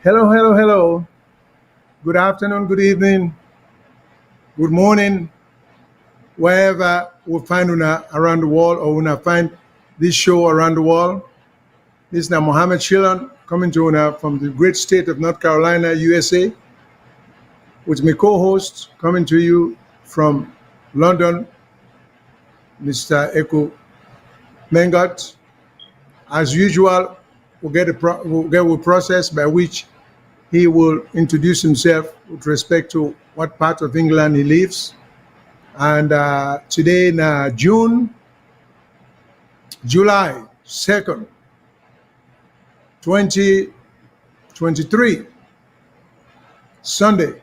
Hello, hello, hello. Good afternoon, good evening, good morning, wherever we find una around the world or una find this show around the world. This is now Mohammed Shilon coming to una from the great state of North Carolina, USA, with my co-host coming to you from London, Mr. Echo Mengot. As usual, we'll get a process by which he will introduce himself with respect to what part of England he lives. And today, July 2nd, 2023, Sunday.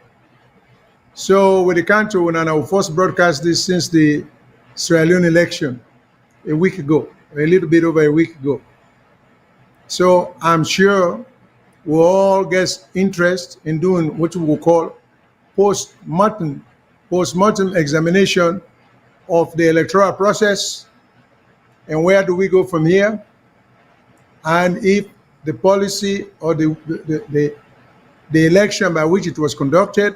So with the country, when our first broadcast this since the Sierra Leone election a week ago, a little bit over a week ago. So I'm sure we all get interest in doing what we will call post-mortem examination of the electoral process and where do we go from here, and if the policy or the election by which it was conducted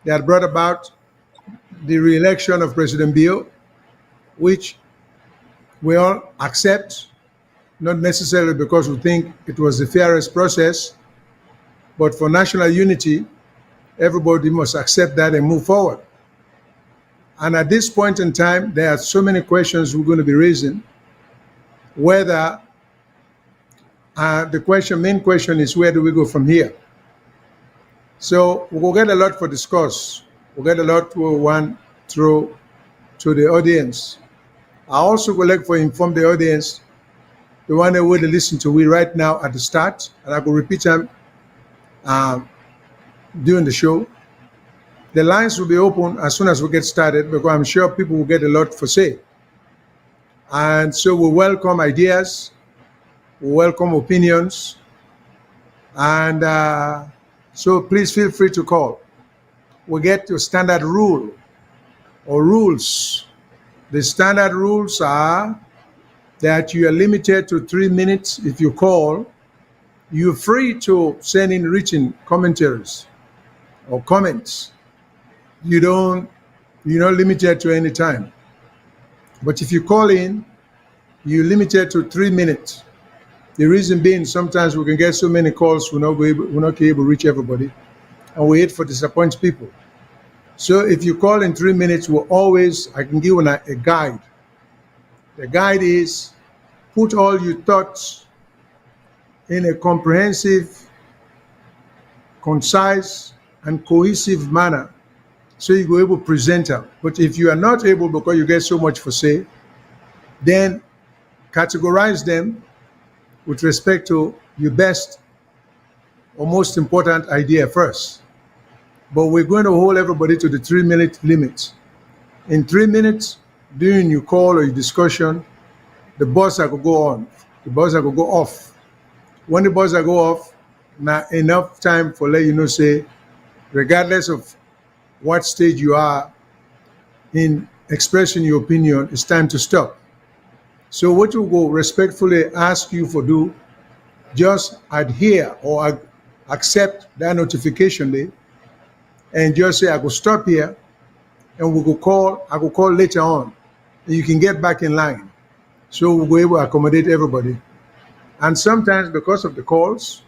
that brought about the re-election of President Bio, which we all accept, not necessarily because we think it was the fairest process, but for national unity, everybody must accept that and move forward. And at this point in time, there are so many questions we're going to be raising, whether the main question is where do we go from here? So we'll get a lot for discuss. We'll get a lot to one through to the audience. I also would like to inform the audience, the one that will listen to me right now at the start, and I will repeat them during the show. The lines will be open as soon as we get started because I'm sure people will get a lot to say. And so we welcome ideas, we welcome opinions, and so please feel free to call. We get your standard rule or rules. The standard rules are that you are limited to 3 minutes. If you call, you're free to send in written commentaries or comments. You're not limited to any time. But if you call in, you're limited to 3 minutes. The reason being, sometimes we can get so many calls, we're not able to reach everybody, and we hate for disappoint people. So if you call in 3 minutes, I can give you a guide. The guide is put all your thoughts in a comprehensive, concise, and cohesive manner so you go able to present them. But if you are not able because you get so much for say, then categorize them with respect to your best or most important idea first. But we're going to hold everybody to the 3 minute limit. In 3 minutes, during your call or your discussion, the buzzer will go on. The buzzer will go off. When the buzzer go off, now enough time for let you know, say, regardless of what stage you are in expressing your opinion, it's time to stop. So what we will respectfully ask you for do, just adhere or accept that notification day and just say, I will stop here and I will call later on and you can get back in line. So we'll be able to accommodate everybody. And sometimes because of the calls,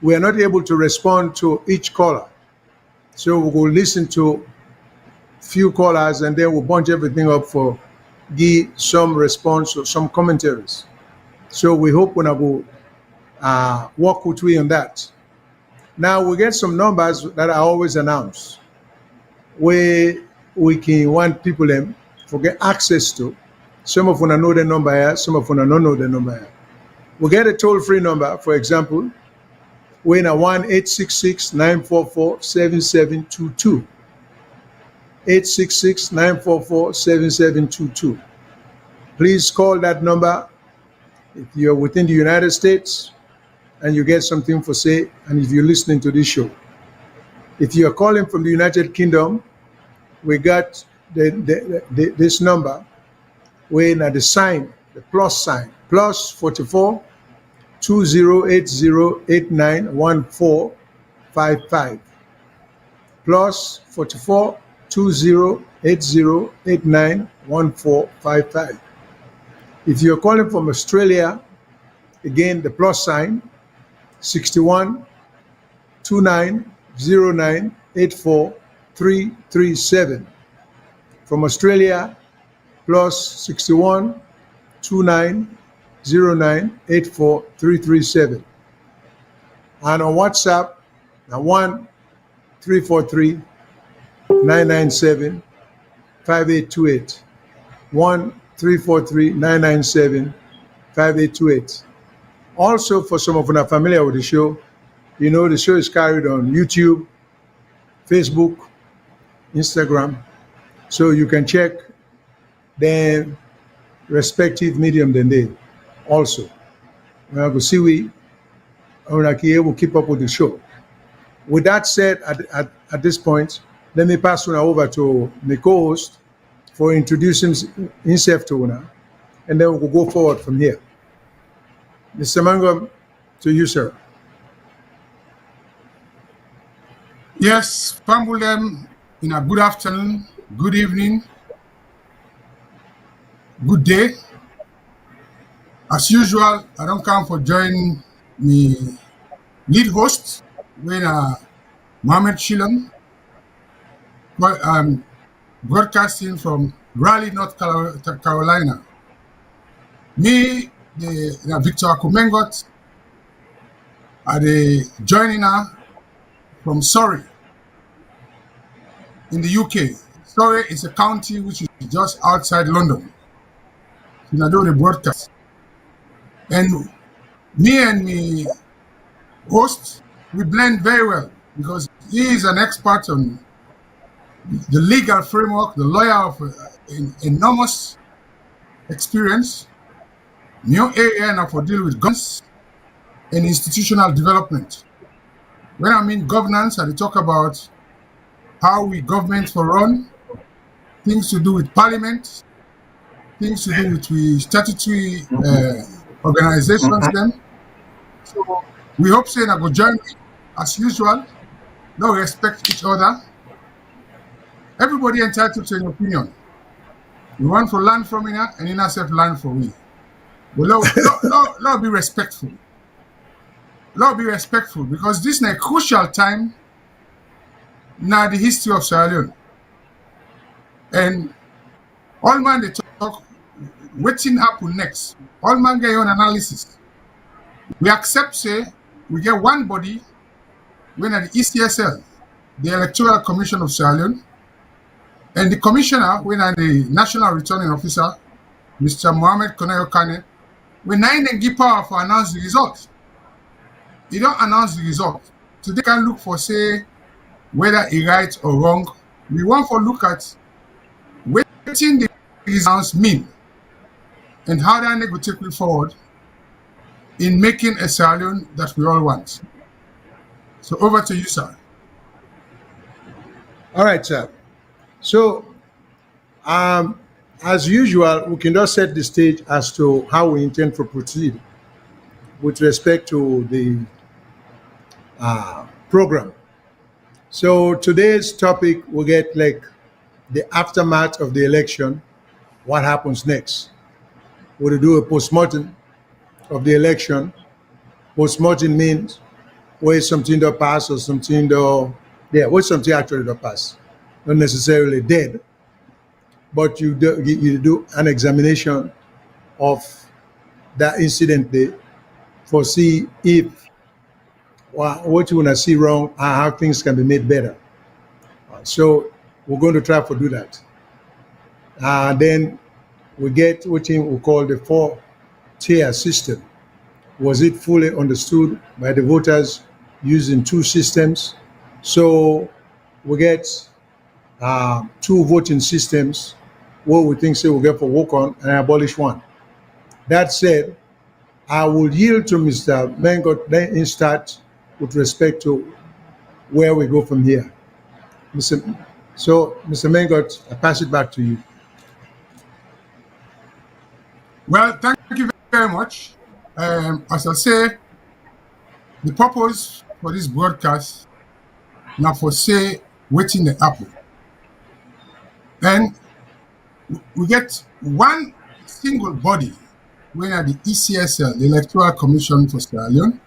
we are not able to respond to each caller. So we will listen to few callers and then we'll bunch everything up for give some response or some commentaries. So we hope when I will work with you on that. Now we get some numbers that I always announce where we can want people to get access to. Some of them know the number here, some of them don't know the number here. We get a toll-free number, for example, we're in a 1-866-944-7722. 866-944-7722. Please call that number if you're within the United States and you get something for say, and if you're listening to this show. If you're calling from the United Kingdom, we got this number, we're in the sign, the plus sign, +44 2080891455 plus 44 2080891455. If you're calling from Australia, again the plus sign 61 290984 From Australia, plus 61 290984 And on WhatsApp, now 1-343-997-5828. 1-343-997-5828. Also, for some of you are familiar with the show, you know the show is carried on YouTube, Facebook, Instagram, so you can check the respective medium then they also. When I go see we will keep up with the show. With that said, at this point, let me pass on over to my co-host for introducing himself to Una, and then we'll go forward from here. Mr. Mangum, to you, sir. Yes, Pambulem, in a good afternoon, good evening, good day. As usual, I don't come for joining me lead host, when Mohammed Shilom, broadcasting from Raleigh, North Carolina. Me, the Victor Akumengot, are the joining her from Surrey in the UK. Surrey is a county which is just outside London. So I do the broadcast. And me and me host, we blend very well because he is an expert on the legal framework, the lawyer of enormous experience. New area now for deal with guns and institutional development. When I mean governance, I talk about how we government for run, things to do with parliament, things to do with we statutory organizations then. So we hope saying I go join me as usual. No respect each other. Everybody entitled to an opinion. We want to learn from it and in ourselves learn from we. But Lord be respectful. Lord be respectful because this is a crucial time now the history of Sierra Leone. And all man they talk waiting happen next. All man get on analysis. We accept say we get one body when at the ECSL, the Electoral Commission of Sierra Leone, and the commissioner when at the National Returning Officer, Mr. Mohammed Konayo Kane, when nine and give power for announce the results. He don't announce the result. So they can look for say whether he right or wrong. We want to look at waiting the results mean and how they go take it forward in making a Sierra Leone that we all want. So over to you, sir. All right, sir. So, as usual, we can just set the stage as to how we intend to proceed with respect to the program. So today's topic will get like the aftermath of the election, what happens next. We'll do a postmortem of the election. Postmortem means where something that passed or something that, where something actually that passed. Not necessarily dead, but you do an examination of that incident there for see if what you want to see wrong and how things can be made better. So we're going to try to do that. Then we get what we call the four-tier system. Was it fully understood by the voters using two systems? So we get two voting systems, what we think say we'll get for work on and abolish one. That said, I will yield to Mr. Mengot then in start with respect to where we go from here. Mr. Mengot, I pass it back to you. Well, thank you very much. as I say, the purpose for this broadcast now for say waiting the apple. And we get one single body when at the ECSL, the Electoral Commission for Sierra Leone,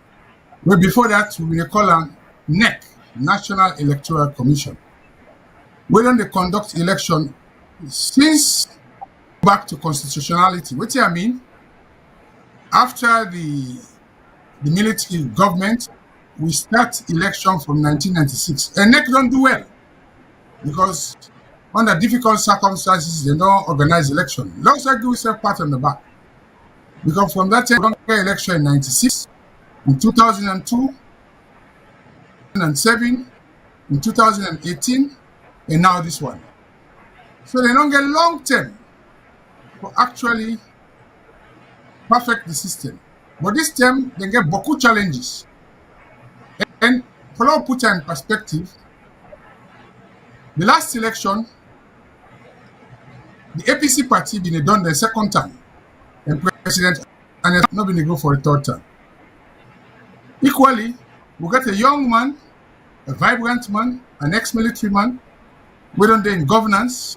where before that we call am NEC, National Electoral Commission. We don't they conduct election since back to constitutionality. What I mean, after the military government, we start election from 1996. And NEC don't do well because under difficult circumstances, they don't organize election. Looks like we set pat on the back. Because from that time, we don't get election in 96, in 2002, 2007, in 2018, and now this one. So they don't get long term for actually perfect the system. But this time, they get beaucoup challenges. And for now, put in perspective, the last election, the APC party been done the second time, and president, and it's not been go for a third time. Equally, we got a young man, a vibrant man, an ex-military man, we don't do in governance,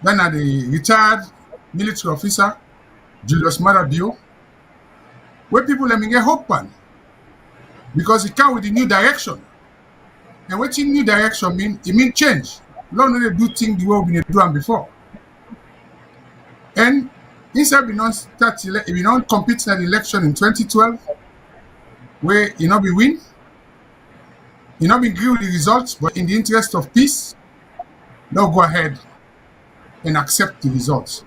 then at the retired military officer, Julius Marabio, where people let me get hope on because it come with a new direction. And what in new direction mean? It mean change. We don't really do things the way we been doing before. And instead we don't compete in the election in 2012, where you know we win, you know we agree with the results, but in the interest of peace, they'll go ahead and accept the results.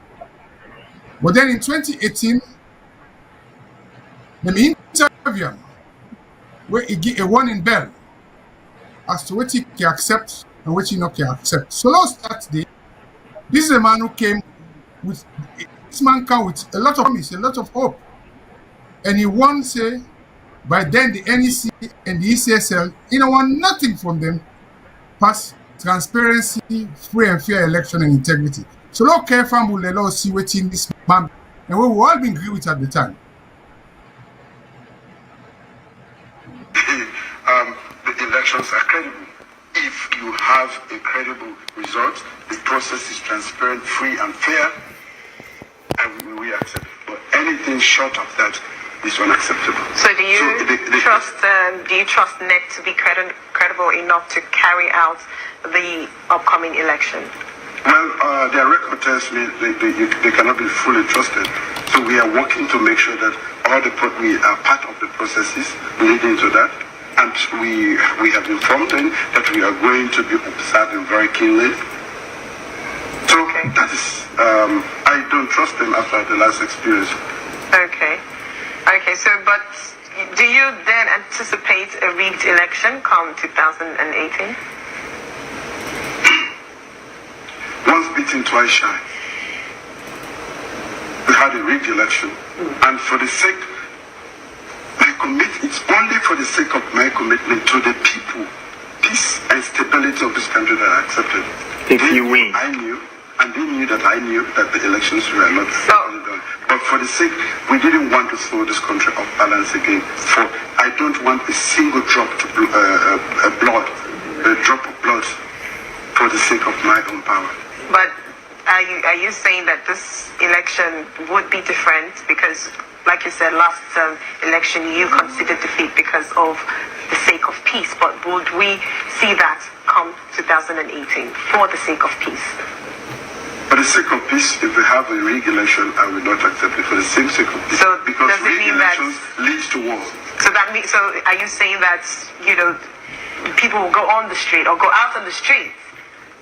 But then in 2018, let me interview him, where he give a warning bell as to what he can accept and what he not can accept. So last Saturday, this is a man who came with this man came with a lot of promise, a lot of hope. And he won say by then the NEC and the ECSL, you know, want nothing from them past transparency, free and fair election and integrity. So let's careful will let us see what in this man and we will all be agree with at the time. The elections are credible. If you have a credible result, the process is transparent, free and fair, and we accept it. But anything short of that is unacceptable. So do you trust NEC to be credible enough to carry out the upcoming election? Well, their record tells me they cannot be fully trusted. So we are working to make sure that we are part of the processes leading to that. And we have informed them that we are going to be observing very keenly. So that is, I don't trust them after the last experience. Okay, so but do you then anticipate a rigged election come 2018? Once beaten, twice shy. We had a rigged election, and for the sake, it's only for the sake of my commitment to the people, peace and stability of this country that I accepted. If you win. I knew, and they knew that I knew that the elections were not properly done. But for the sake, we didn't want to throw this country off balance again. I don't want a single drop of blood for the sake of my own power. But are you saying that this election would be different because, like you said, last election you considered defeat because of the sake of peace, but would we see that come 2018 for the sake of peace? For the sake of peace, if we have a rigged election, I will not accept it for the same sake of peace. So because does it rigged mean elections leads to war. So that means, so are you saying that, you know, people will go on the street or go out on the streets?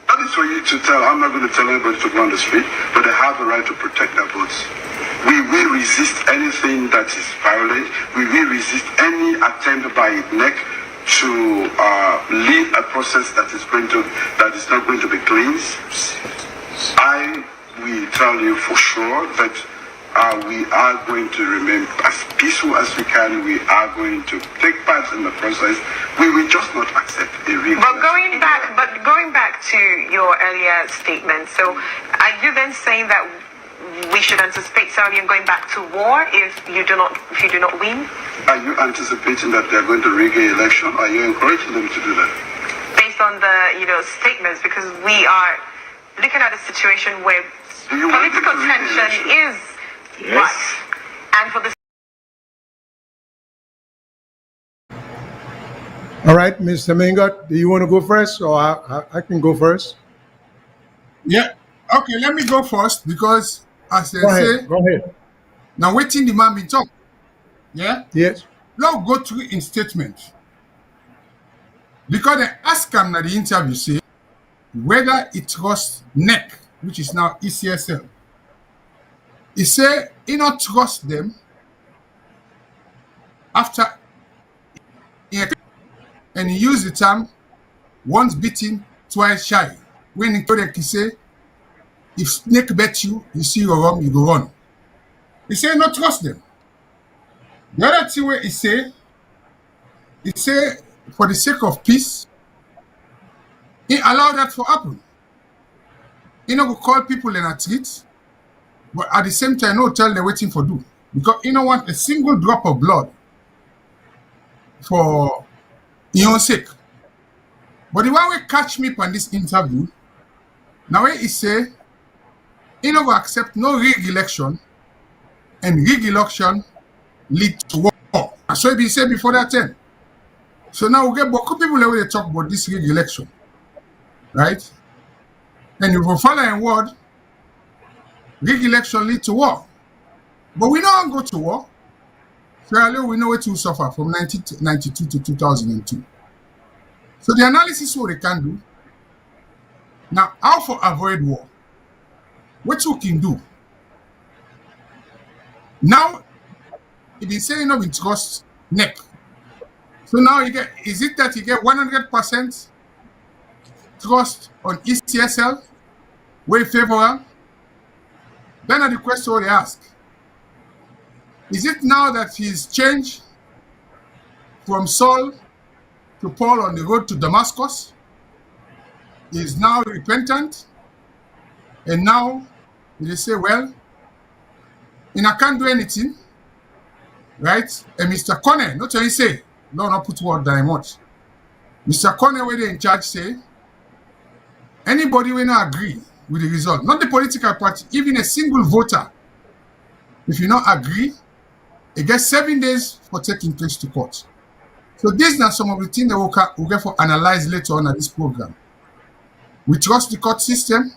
That is for you to tell. I'm not going to tell anybody to go on the street, but they have the right to protect their votes. We will resist anything that is violent. We will resist any attempt by NEC to lead a process that is not going to be clean. I will tell you for sure that we are going to remain as peaceful as we can. We are going to take part in the process. We will just not accept a rigged. But going back to your earlier statement, so are you then saying that we should anticipate Sierra Leone going back to war if you do not win? Are you anticipating that they're going to rig an election? Are you encouraging them to do that? Based on the statements, because we are looking at a situation where political tension is right, and for the All right, Mr. Mingot, do you want to go first, or I can go first? Yeah. Okay, let me go first because as they Go say, ahead. Go ahead. now waiting the man be talk. Yeah. Yes. Now go through in statement. Because they ask him at the interview say whether it was NEC, which is now ECSL. He say he not trust them after and he used the term once beaten, twice shy. When he told them, he say, if snake bet you, you see you're wrong, you go run. He say not trust them. The other thing where he say for the sake of peace, he allow that to happen. He not go call people in a treat, but at the same time, no tell them waiting for do. Because he don't want a single drop of blood for his own sake. But the one way catch me on this interview, now where he say, he not go accept no rig election, and rig election lead to war. That's what he said before that time. So now we get beaucoup people where they talk about this rig election, right? And if we follow in word, rig election lead to war. But we don't go to war. Sierra Leone, we know what to suffer from 1992 to 2002. So the analysis what they can do. Now, how to avoid war? What you can do? Now, it is saying of trust NEC. So now you get, is it that you get 100% trust on ECSL, way favorable? Then the question what they ask, is it now that he's changed from Saul to Paul on the road to Damascus? He is now repentant, and now they say, well, I can't do anything, right? And Mr. Kone, not only say, no, not put word that much. Mr. Kone, where they in charge, say, anybody will not agree with the result, not the political party, even a single voter, if you not agree, it gets 7 days for taking case to court. So these are some of the things that we'll get for analyze later on at this program. We trust the court system.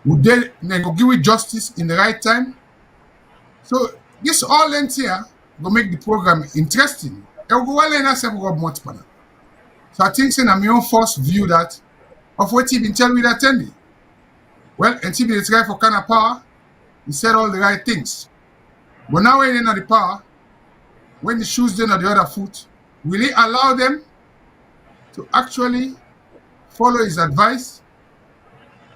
Would they give with justice in the right time? So this all ends here will make the program interesting. So I think saying I'm your first view that of what he been telling me that attending. Well, and he been try for kind of power, he said all the right things. But now when they're the power, when the shoes then on the other foot, will he allow them to actually follow his advice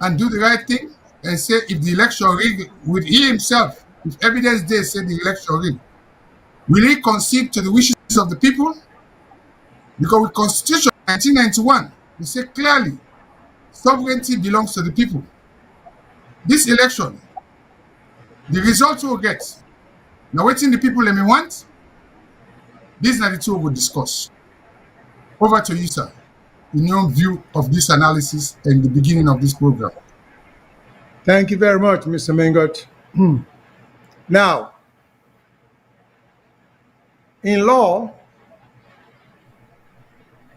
and do the right thing and say if the election rig with he himself, if evidence they say the election rig, will he concede to the wishes of the people? Because with Constitution 1991, we say clearly sovereignty belongs to the people. This election, the results we'll get, now waiting the people let me want, these are the two we'll discuss. Over to you, sir, in your view of this analysis and the beginning of this program. Thank you very much, Mr. Mingot. Now, in law,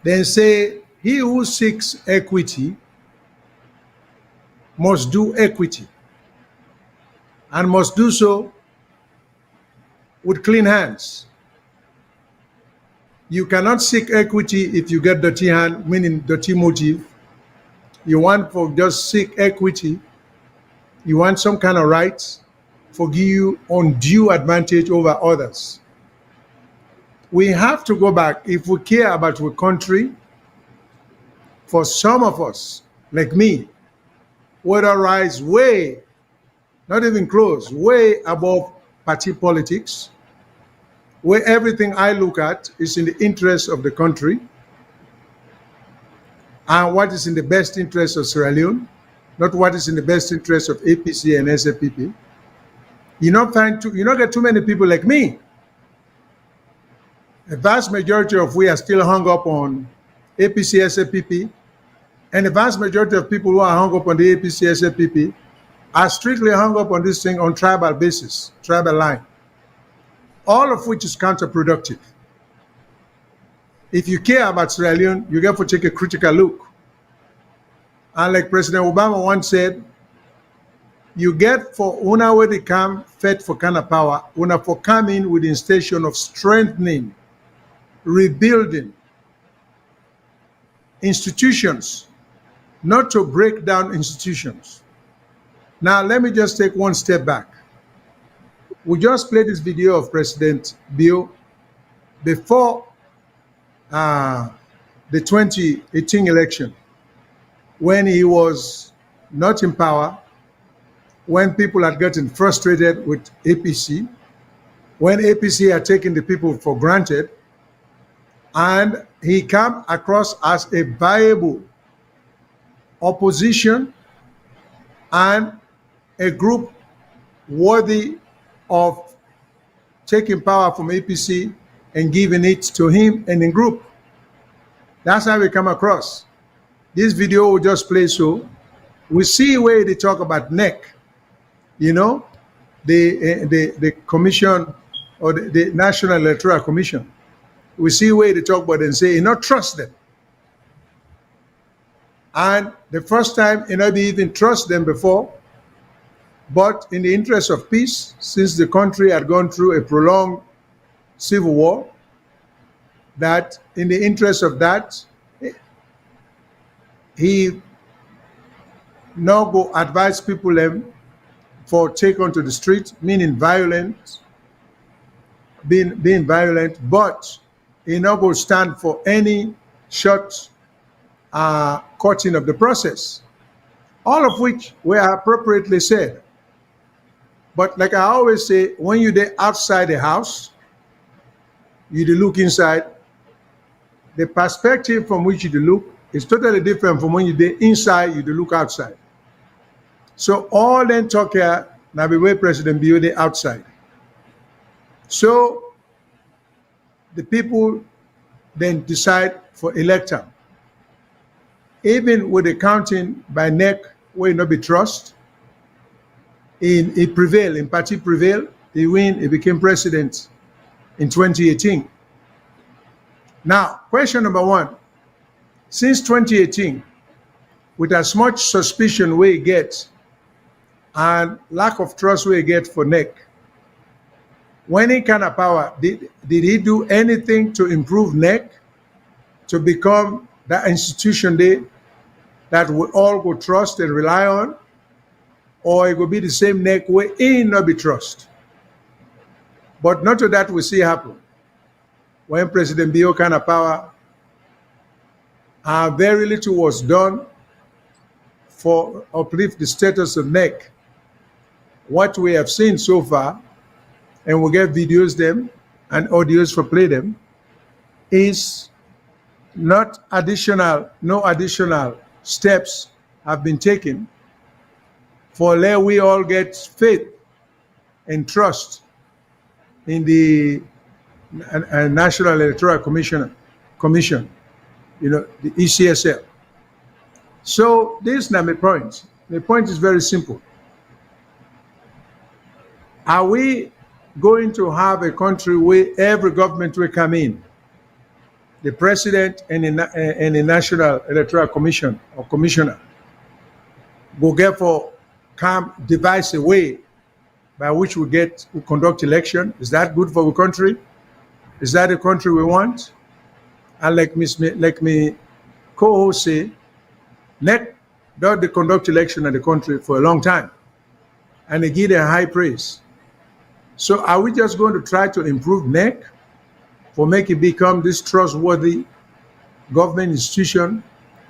they say he who seeks equity must do equity and must do so with clean hands. You cannot seek equity if you get dirty hand, meaning dirty motive. You want for just seek equity. You want some kind of rights for give you undue advantage over others. We have to go back. If we care about our country, for some of us, like me, would rise way, not even close, way above party politics, where everything I look at is in the interest of the country and what is in the best interest of Sierra Leone. not what is in the best interest of APC and SAPP, you not get too many people like me. A vast majority of we are still hung up on APC, SAPP, and the vast majority of people who are hung up on the APC, SAPP are strictly hung up on this thing on tribal basis, tribal line, all of which is counterproductive. If you care about Sierra Leone, you have to take a critical look. And like President Obama once said, you get for una where they come fed for kind of power, una for coming with the intention of strengthening, rebuilding institutions, not to break down institutions. Now, let me just take one step back. We just played this video of President Bio before the 2018 election, when he was not in power, when people had gotten frustrated with APC, when APC had taken the people for granted, and he came across as a viable opposition and a group worthy of taking power from APC and giving it to him and the group. That's how we come across. This video will just play so we see where they talk about NEC, the commission or the National Electoral Commission. We see where they talk about it and say, not trust them. And the first time, they even trust them before, but in the interest of peace, since the country had gone through a prolonged civil war, that in the interest of that, he now go advise people for take onto the street, meaning violent, being violent, but he now go stand for any short cutting of the process, all of which were appropriately said. But like I always say, when you're there outside the house, you look inside, the perspective from which you look is totally different from when you're there inside, you look outside. So all then talk here, now the way President Bio the outside. So the people then decide for Electoral. Even with the counting by NEC, where not be trust, he prevailed, in party prevailed, he win, he became president in 2018. Now, question number one, since 2018, with as much suspicion we get and lack of trust we get for NEC, when he kind of power, did he do anything to improve NEC to become that institution there that we all go trust and rely on? Or it will be the same NEC where he not be trust? But not to that we see happen. When President Bio kind of power, very little was done for uplift the status of NEC. What we have seen so far, and we'll get videos them and audios for play them, is no additional steps have been taken for let we all get faith and trust in the National Electoral Commission, the ECSL. So this is not my point. The point is very simple. Are we going to have a country where every government will come in, the president and the National Electoral Commission or commissioner will therefore devise a way by which we conduct election? Is that good for the country? Is that the country we want? And like me co-host say, NEC does the conduct election in the country for a long time, and they give them high praise. So are we just going to try to improve NEC for make it become this trustworthy government institution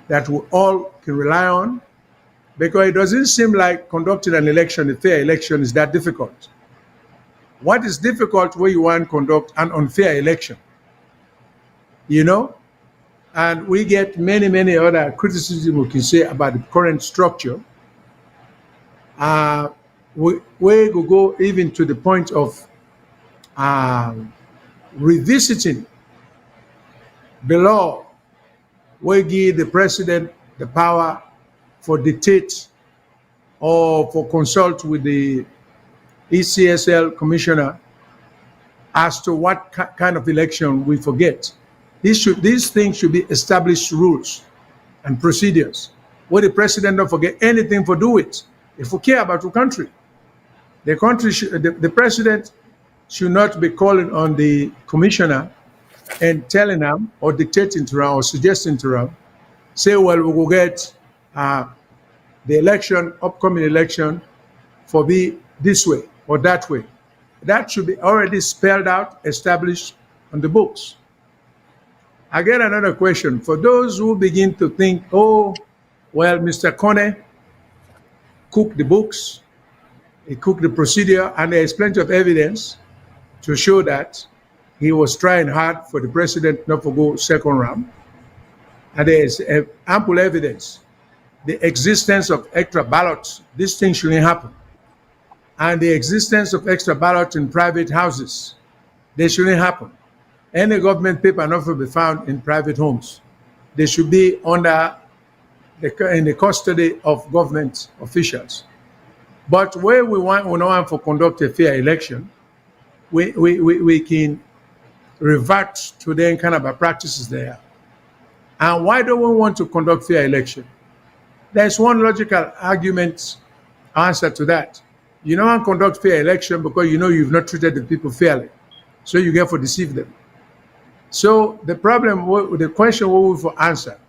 that we all can rely on? Because it doesn't seem like conducting an election, a fair election, is that difficult. What is difficult where you want to conduct an unfair election? And we get many other criticism we can say about the current structure we could go even to the point of revisiting the law where give the president the power for dictate or for consult with the Ecsl commissioner as to what kind of election we forget. These things should be established rules and procedures where the president don't forget anything for do it. If we care about the country, the president should not be calling on the commissioner and telling them or dictating to them or suggesting to them, say, well, we will get the election, upcoming election, for be this way or that way. That should be already spelled out, established on the books. I get another question. For those who begin to think, oh, well, Mr. Kone cooked the books, he cooked the procedure, and there is plenty of evidence to show that he was trying hard for the president not to go second round. And there is ample evidence. The existence of extra ballots, this thing shouldn't happen. And the existence of extra ballots in private houses, they shouldn't happen. Any government paper not to be found in private homes. They should be in the custody of government officials. But where we don't want to conduct a fair election, we can revert to the kind of practices there. And why don't we want to conduct fair election? There's one logical argument answer to that. You don't want to conduct fair election because you know you've not treated the people fairly. So you get to deceive them. So the problem, the question we will for answer.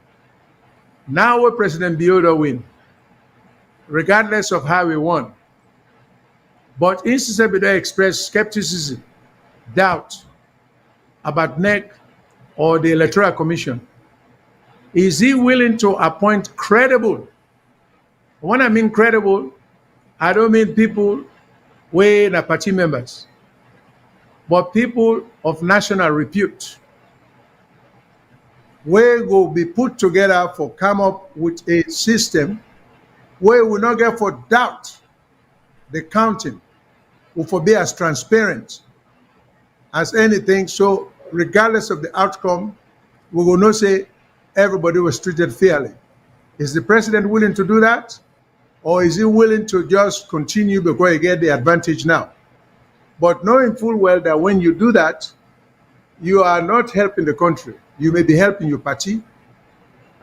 Now will President Biodo win, regardless of how he won. But instead of express skepticism, doubt about NEC or the Electoral Commission, is he willing to appoint credible? When I mean credible, I don't mean people who are party members, but people of national repute, where will be put together for come up with a system where we will not get for doubt the counting will be as transparent as anything. So regardless of the outcome, we will not say everybody was treated fairly. Is the president willing to do that? Or is he willing to just continue because he get the advantage now? But knowing full well that when you do that, you are not helping the country. You may be helping your party.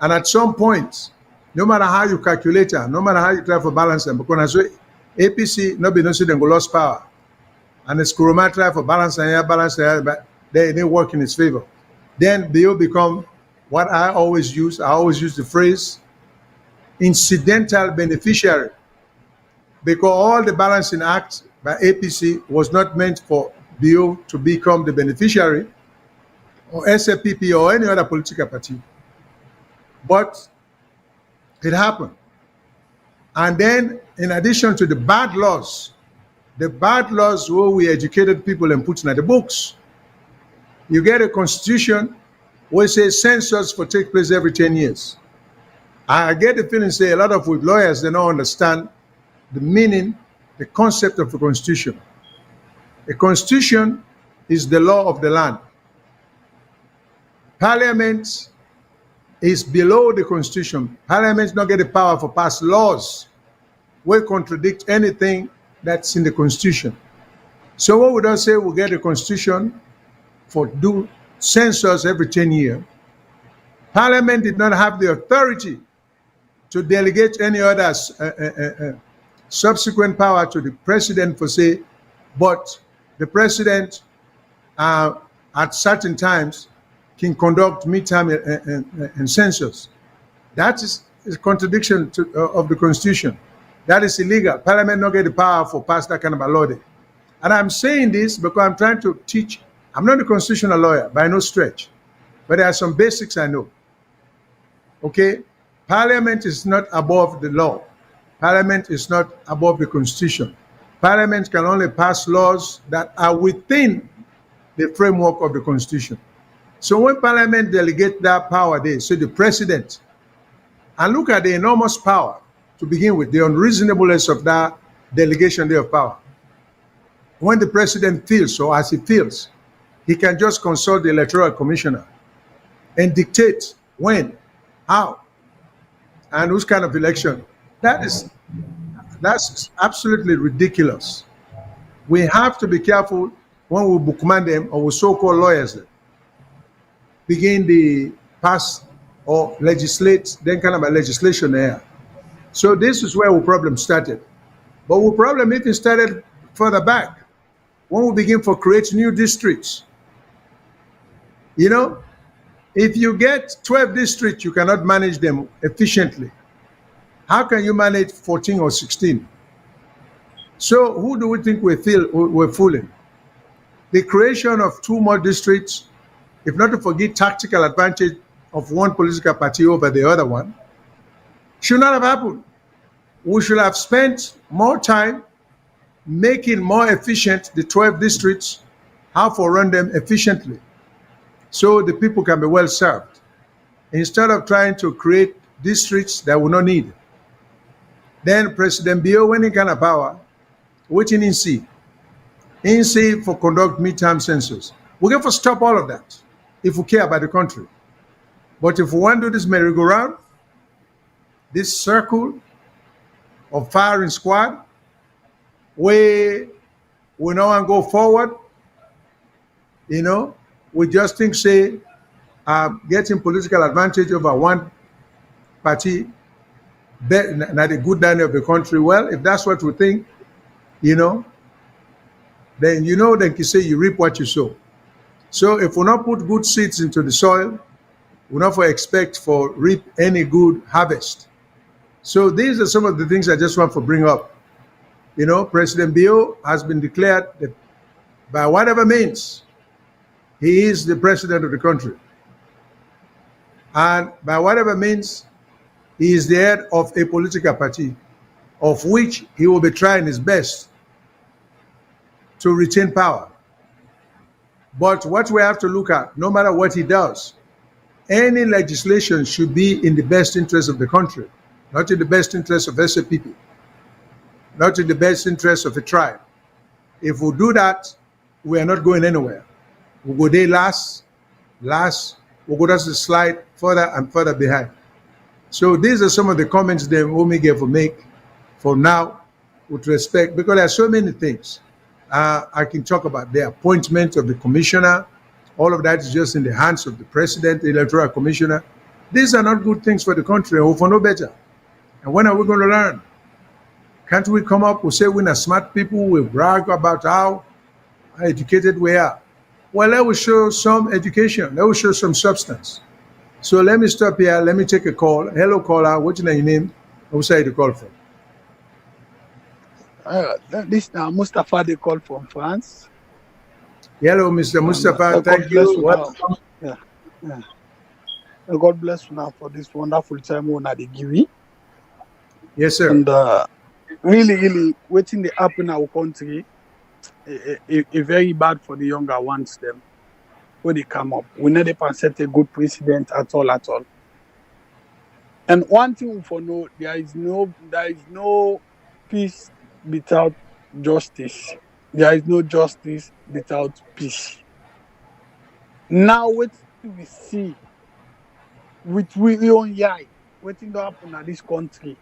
And at some point, no matter how you calculate it, no matter how you try to balance them, because as APC, nobody knows them go lost power. And the Skuruma try for balance and but they work in its favor. Then they will become what I always use. I always use the phrase incidental beneficiary, because all the balancing act by APC was not meant for BO to become the beneficiary or SFPP or any other political party. But it happened. And then in addition to the bad laws where we educated people and put in the books, you get a constitution where it says census will take place every 10 years. I get the feeling, say, a lot of lawyers, they don't understand the meaning, the concept of a constitution. A constitution is the law of the land. Parliament is below the constitution. Parliament not get the power for pass laws will contradict anything that's in the constitution. So what we don't say we get a constitution for do census every 10 years. Parliament did not have the authority to delegate any other subsequent power to the president for say, but the president at certain times can conduct midterm and census. That is a contradiction of the constitution. That is illegal. Parliament not get the power for pass that kind of a law there. And I'm saying this because I'm trying to teach. I'm not a constitutional lawyer by no stretch, but there are some basics I know. Okay? Parliament is not above the law. Parliament is not above the constitution. Parliament can only pass laws that are within the framework of the constitution. So when Parliament delegates that power there, so the president, and look at the enormous power to begin with, the unreasonableness of that delegation there of power. When the president feels, or as he feels, he can just consult the electoral commissioner and dictate when, how, and whose kind of election. That's absolutely ridiculous. We have to be careful when we bookman them or we so-called lawyers begin the pass or legislate, then kind of a legislation there. So this is where our problem started. But our problem even started further back when we begin for create new districts. You know, if you get 12 districts, you cannot manage them efficiently. How can you manage 14 or 16? So who do we think we're fooling? The creation of 2 more districts, if not to forget tactical advantage of one political party over the other one, should not have happened. We should have spent more time making more efficient the 12 districts, how to run them efficiently, so the people can be well served, instead of trying to create districts that we not need. Then President Bio, when he got power, waiting in see for conduct midterm census. We have to stop all of that if we care about the country. But if we want to do this merry-go-round, this circle of firing squad, we now want to go forward, we just think, say, getting political advantage over one party, not a good dynamic of the country. Well, if that's what we think, then they can say you reap what you sow. So if we not put good seeds into the soil, we not expect for reap any good harvest. So these are some of the things I just want to bring up. President Bio has been declared that by whatever means, he is the president of the country. And by whatever means, he is the head of a political party, of which he will be trying his best to retain power. But what we have to look at, no matter what he does, any legislation should be in the best interest of the country, not in the best interest of SAPP, not in the best interest of a tribe. If we do that, we are not going anywhere. We go there last, we'll go just a slide further and further behind. So these are some of the comments that we get for make for now, with respect, because there are so many things I can talk about. The appointment of the commissioner, all of that is just in the hands of the president, the electoral commissioner. These are not good things for the country, or for no better. And when are we going to learn? Can't we come up, we say we're not smart people, we brag about how educated we are. Well, let us show some education, let us show some substance. So let me stop here, let me take a call. Hello, caller, what's your name? Who's the call from? This now Mustafa, they call from France. Hello, Mr. Mustafa, thank you. Welcome. Yeah. God bless you now for this wonderful time when they give me. Yes, sir. And really, waiting the happen in our country, a very bad for the younger ones them when they come up. We never set a good precedent at all. And one thing for know, there is no peace without justice. There is no justice without peace. Now what we see with we own eye, waiting to happen in this country.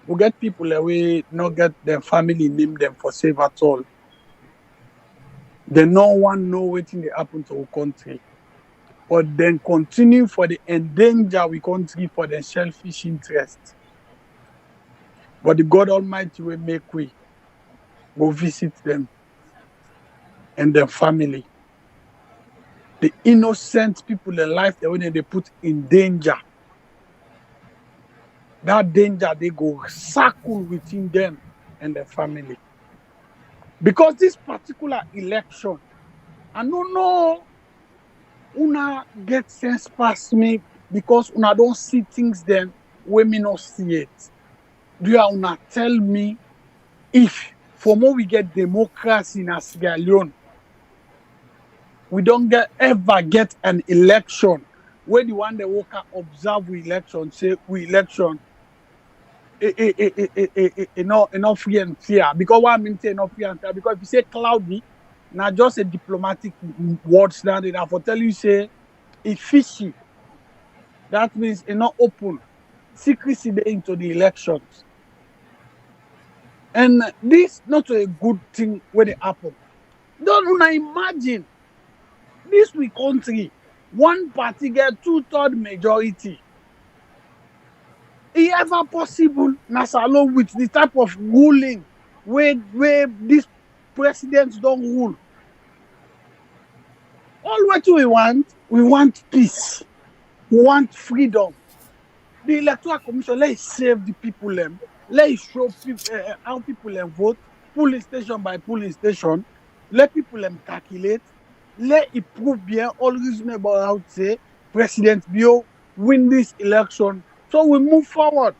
We get people away, not get their family name them for save at all. They no one know what they happen to our country. But then continue for the endanger we country for their selfish interest. But the God Almighty will make we go visit them and their family. The innocent people, their life, they put in danger. That danger, they go circle within them and their family. Because this particular election, I don't know, una get sense past me because una don't see things then when me not see it. Do you una tell me if for more we get democracy in Sierra Leone, we don't ever get an election where the one that worker observe we election, say we election, enough free and fair. Because what I mean say enough free and fair, because if you say cloudy, now just a diplomatic words now they for tell you say it's fishy. That means it's not open. Secrecy dey into the elections. And this not a good thing when it happen. Don't una imagine this we country, one party get 2/3 majority. It ever possible Nasalo with the type of ruling where these presidents don't rule. All what we want peace. We want freedom. The Electoral Commission, let it save the people them. Let it show people, how people them vote, polling station by polling station. Let people them calculate. Let it prove bien all reasonable how to say President Bio win this election. So we move forward.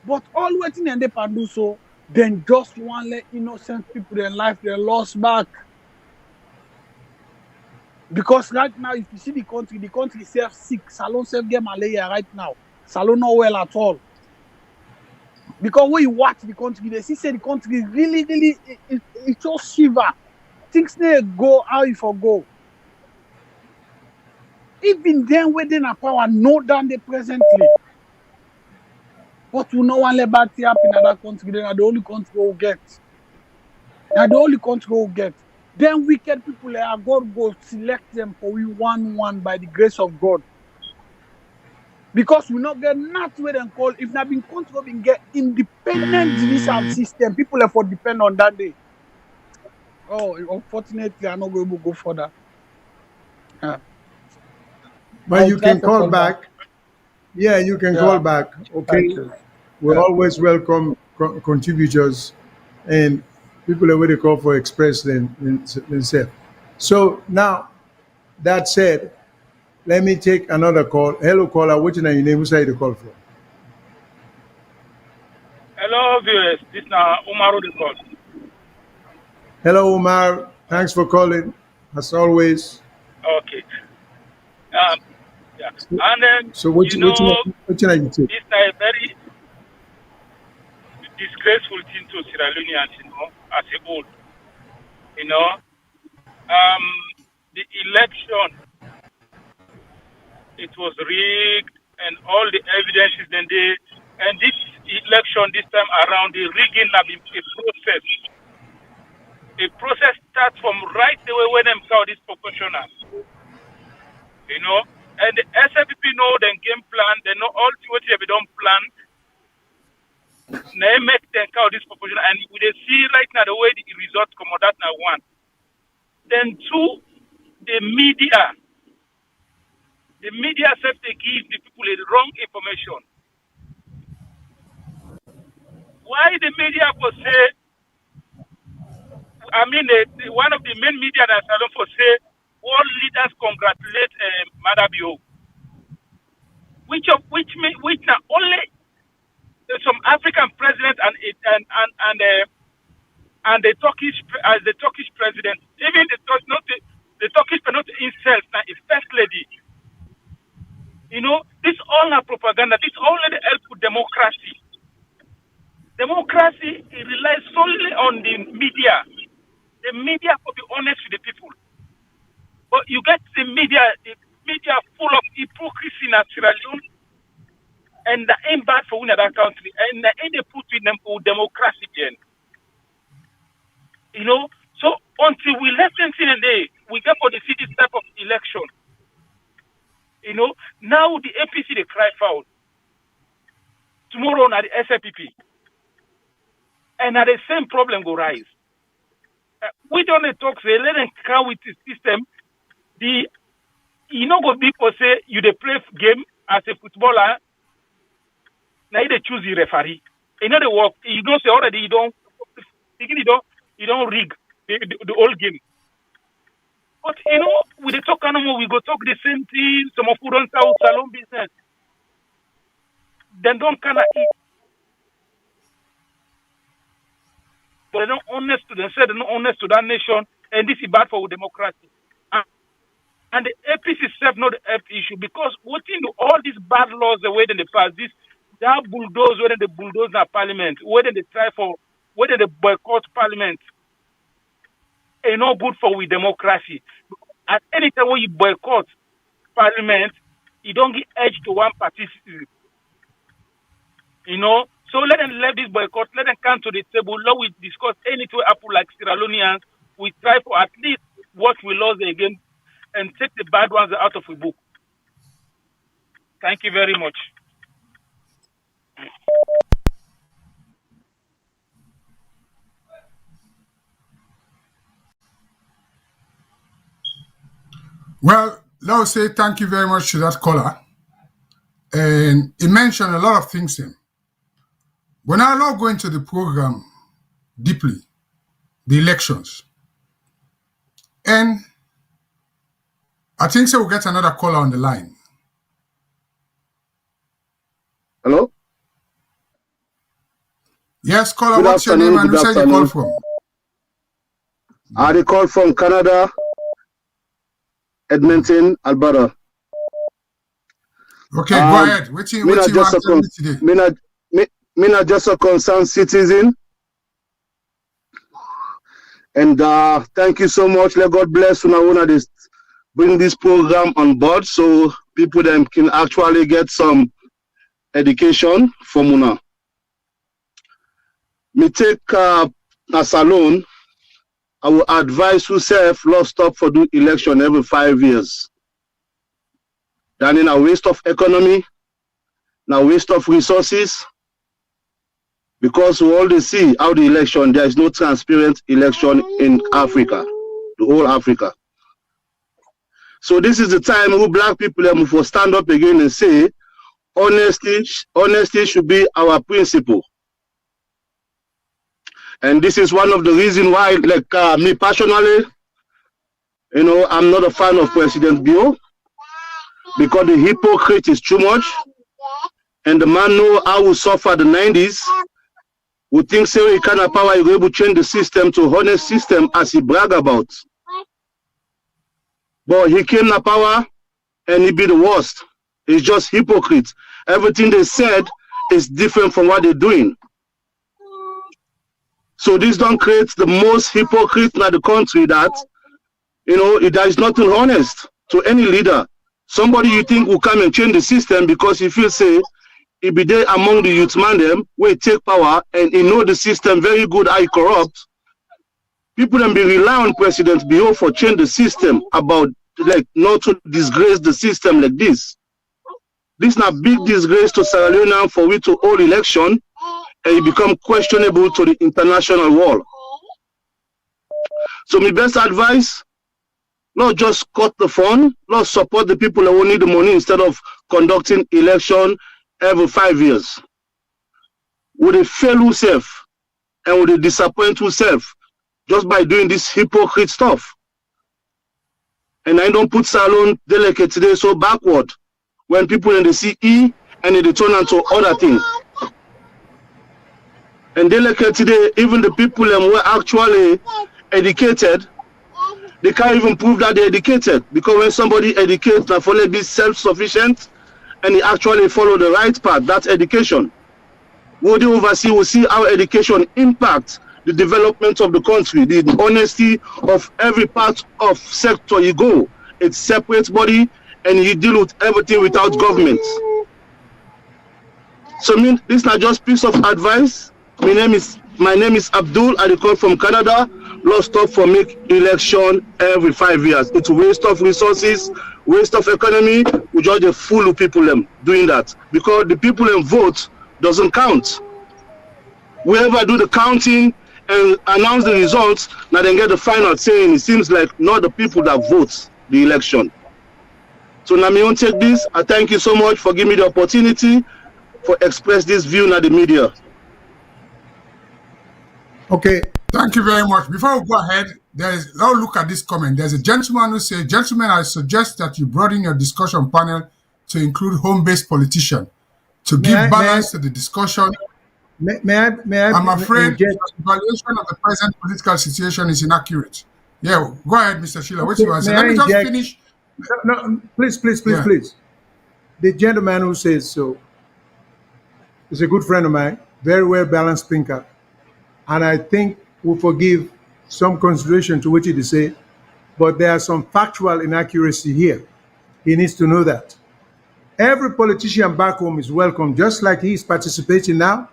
But all waiting and they can do so, then just want let innocent people their life they lost back. Because right now, if you see the country self sick. Salon self get malaria right now. Salon not well at all. Because when you watch the country, they see say the country really, it just shiver. Things never go how you for go. Even then, within a power, no than they presently. But we no one let bad thing happen in that country. They are the only country we'll get. Now the only country we'll get. Then wicked people, God go select them for we 1-1 by the grace of God. Because we not get not where them call, if not been country we get independent judicial system, people are for depend on that day. Oh, unfortunately, I'm not going to go further. But you can call back. Yeah, you can call back. Okay. We always welcome contributors and people are ready to call for express themselves. So now, that said, let me take another call. Hello, caller. What's your name? Who's the call from? Hello, viewers. This is Umaru the call. Hello, Umar. Thanks for calling, as always. Okay. Yeah. And So what you this take? is a very disgraceful thing to Sierra Leoneans, as a whole. The election, it was rigged, and all the evidence is then there. And this election, this time around, the rigging have been a process. A process starts from right away when them count is proportional. And the SFP know the game plan, they know all what they don't plan. They make them count this proportional, and we see right now the way the results come out, that now one. Then two, the media said they give the people the wrong information. Why the media for say, one of the main media that I for say, all leaders congratulate Madabio. Which now only some African president and the Turkish president, even the Turkish president himself, now is first lady. This all are propaganda. This only help with democracy. Democracy relies solely on the media. The media will be honest with the people. But you get the media full of hypocrisy in Sierra Leone, and that ain't bad for that country, and that ain't they put in them for democracy again. So until we listen to the day, we get for the city type of election. Now the APC they cry foul. Tomorrow now the SFPP. And now the same problem go rise. We don't talk say let them come with the system. Go people say you they play game as a footballer. Now they choose the referee. They work. You don't say already you don't rig the whole game. But with the talk animal, we go talk the same thing. Some of who don't sell salon business. Then don't kinda eat. But they're not honest to themselves, they're not honest to that nation, and this is bad for democracy. And the APC itself not the issue because what all these bad laws the way that they pass, this That bulldoze, whether they bulldoze our parliament, whether they try for, whether they boycott parliament, ain't not good for we democracy. At any time when you boycott parliament, you don't get edge to one party, you know. So let them let this boycott, let them come to the table, let we discuss anything happen like Sierra Leoneans. We try for at least what we lost again and take the bad ones out of the book. Thank you very much. Well, let's say thank you very much to that caller. And he mentioned a lot of things then. We're now not going to the program deeply, the elections. And I think so we'll get another caller on the line. Hello? Yes, caller, Good what's your afternoon, name and good who said you call from? I call from Canada, Edmonton, Alberta. Okay, go ahead. What you want to tell me today? Me not just a concerned citizen. And thank you so much. Let God bless you. I want to bring this program on board so people then can actually get some education from Una. Me take as alone, I will advise yourself not stop for do election every 5 years. Then in a waste of economy, now waste of resources, because we already see how the election, there is no transparent election in Africa, the whole Africa. So this is the time who black people will stand up again and say, honesty should be our principle. And this is one of the reasons why, like me personally, you know, I'm not a fan of President Bio, because the hypocrite is too much. And the man know how we suffer the 90s. We think say he kind of power, he able to change the system to honest system as he brag about. But he came to power and he be the worst. It's just hypocrite. Everything they said is different from what they're doing. So this don't create the most hypocrite in the country that, you know, there is nothing honest to any leader. Somebody you think will come and change the system because he feels say, he be there among the youth man them, we take power and he know the system very good, how corrupt. People then be rely on President Bio for change the system about like not to disgrace the system like this. This is a big disgrace to Sierra Leone for we to hold election and it become questionable to the international world. So my best advice, not just cut the fund, not support the people that will need the money instead of conducting election every 5 years. Would they fail yourself and would they disappoint yourself just by doing this hypocrite stuff? And I don't put Salon delicate today so backward when people in the CE and they turn into other things. And delicate today, even the people who were actually educated, they can't even prove that they're educated. Because when somebody educates, they follow be self-sufficient and he actually follow the right path, that's education. What they oversee will see how education impacts the development of the country, the honesty of every part of sector you go. It's separate body and you deal with everything without government. So this is not just piece of advice. My name is Abdul. I call from Canada. Let's stop for make election every 5 years. It's a waste of resources, waste of economy. We just a fool of people doing that because the people vote doesn't count. Whoever do the counting and announce the results, now then get the final saying it seems like not the people that vote the election. So now me won't take this. I thank you so much for giving me the opportunity for express this view in the media. Okay. Thank you very much. Before we go ahead, let's look at this comment. There's a gentleman who says, gentlemen, I suggest that you broaden your discussion panel to include home-based politicians to give balance to the discussion. I'm afraid the evaluation of the present political situation is inaccurate. Yeah, go ahead, Mr. Sheila. What you want to say? Let me just finish. No, please. The gentleman who says so, He's a good friend of mine, very well balanced thinker. And I think we'll forgive some consideration to what he say, but there are some factual inaccuracy here. He needs to know that. Every politician back home is welcome, just like he is participating now.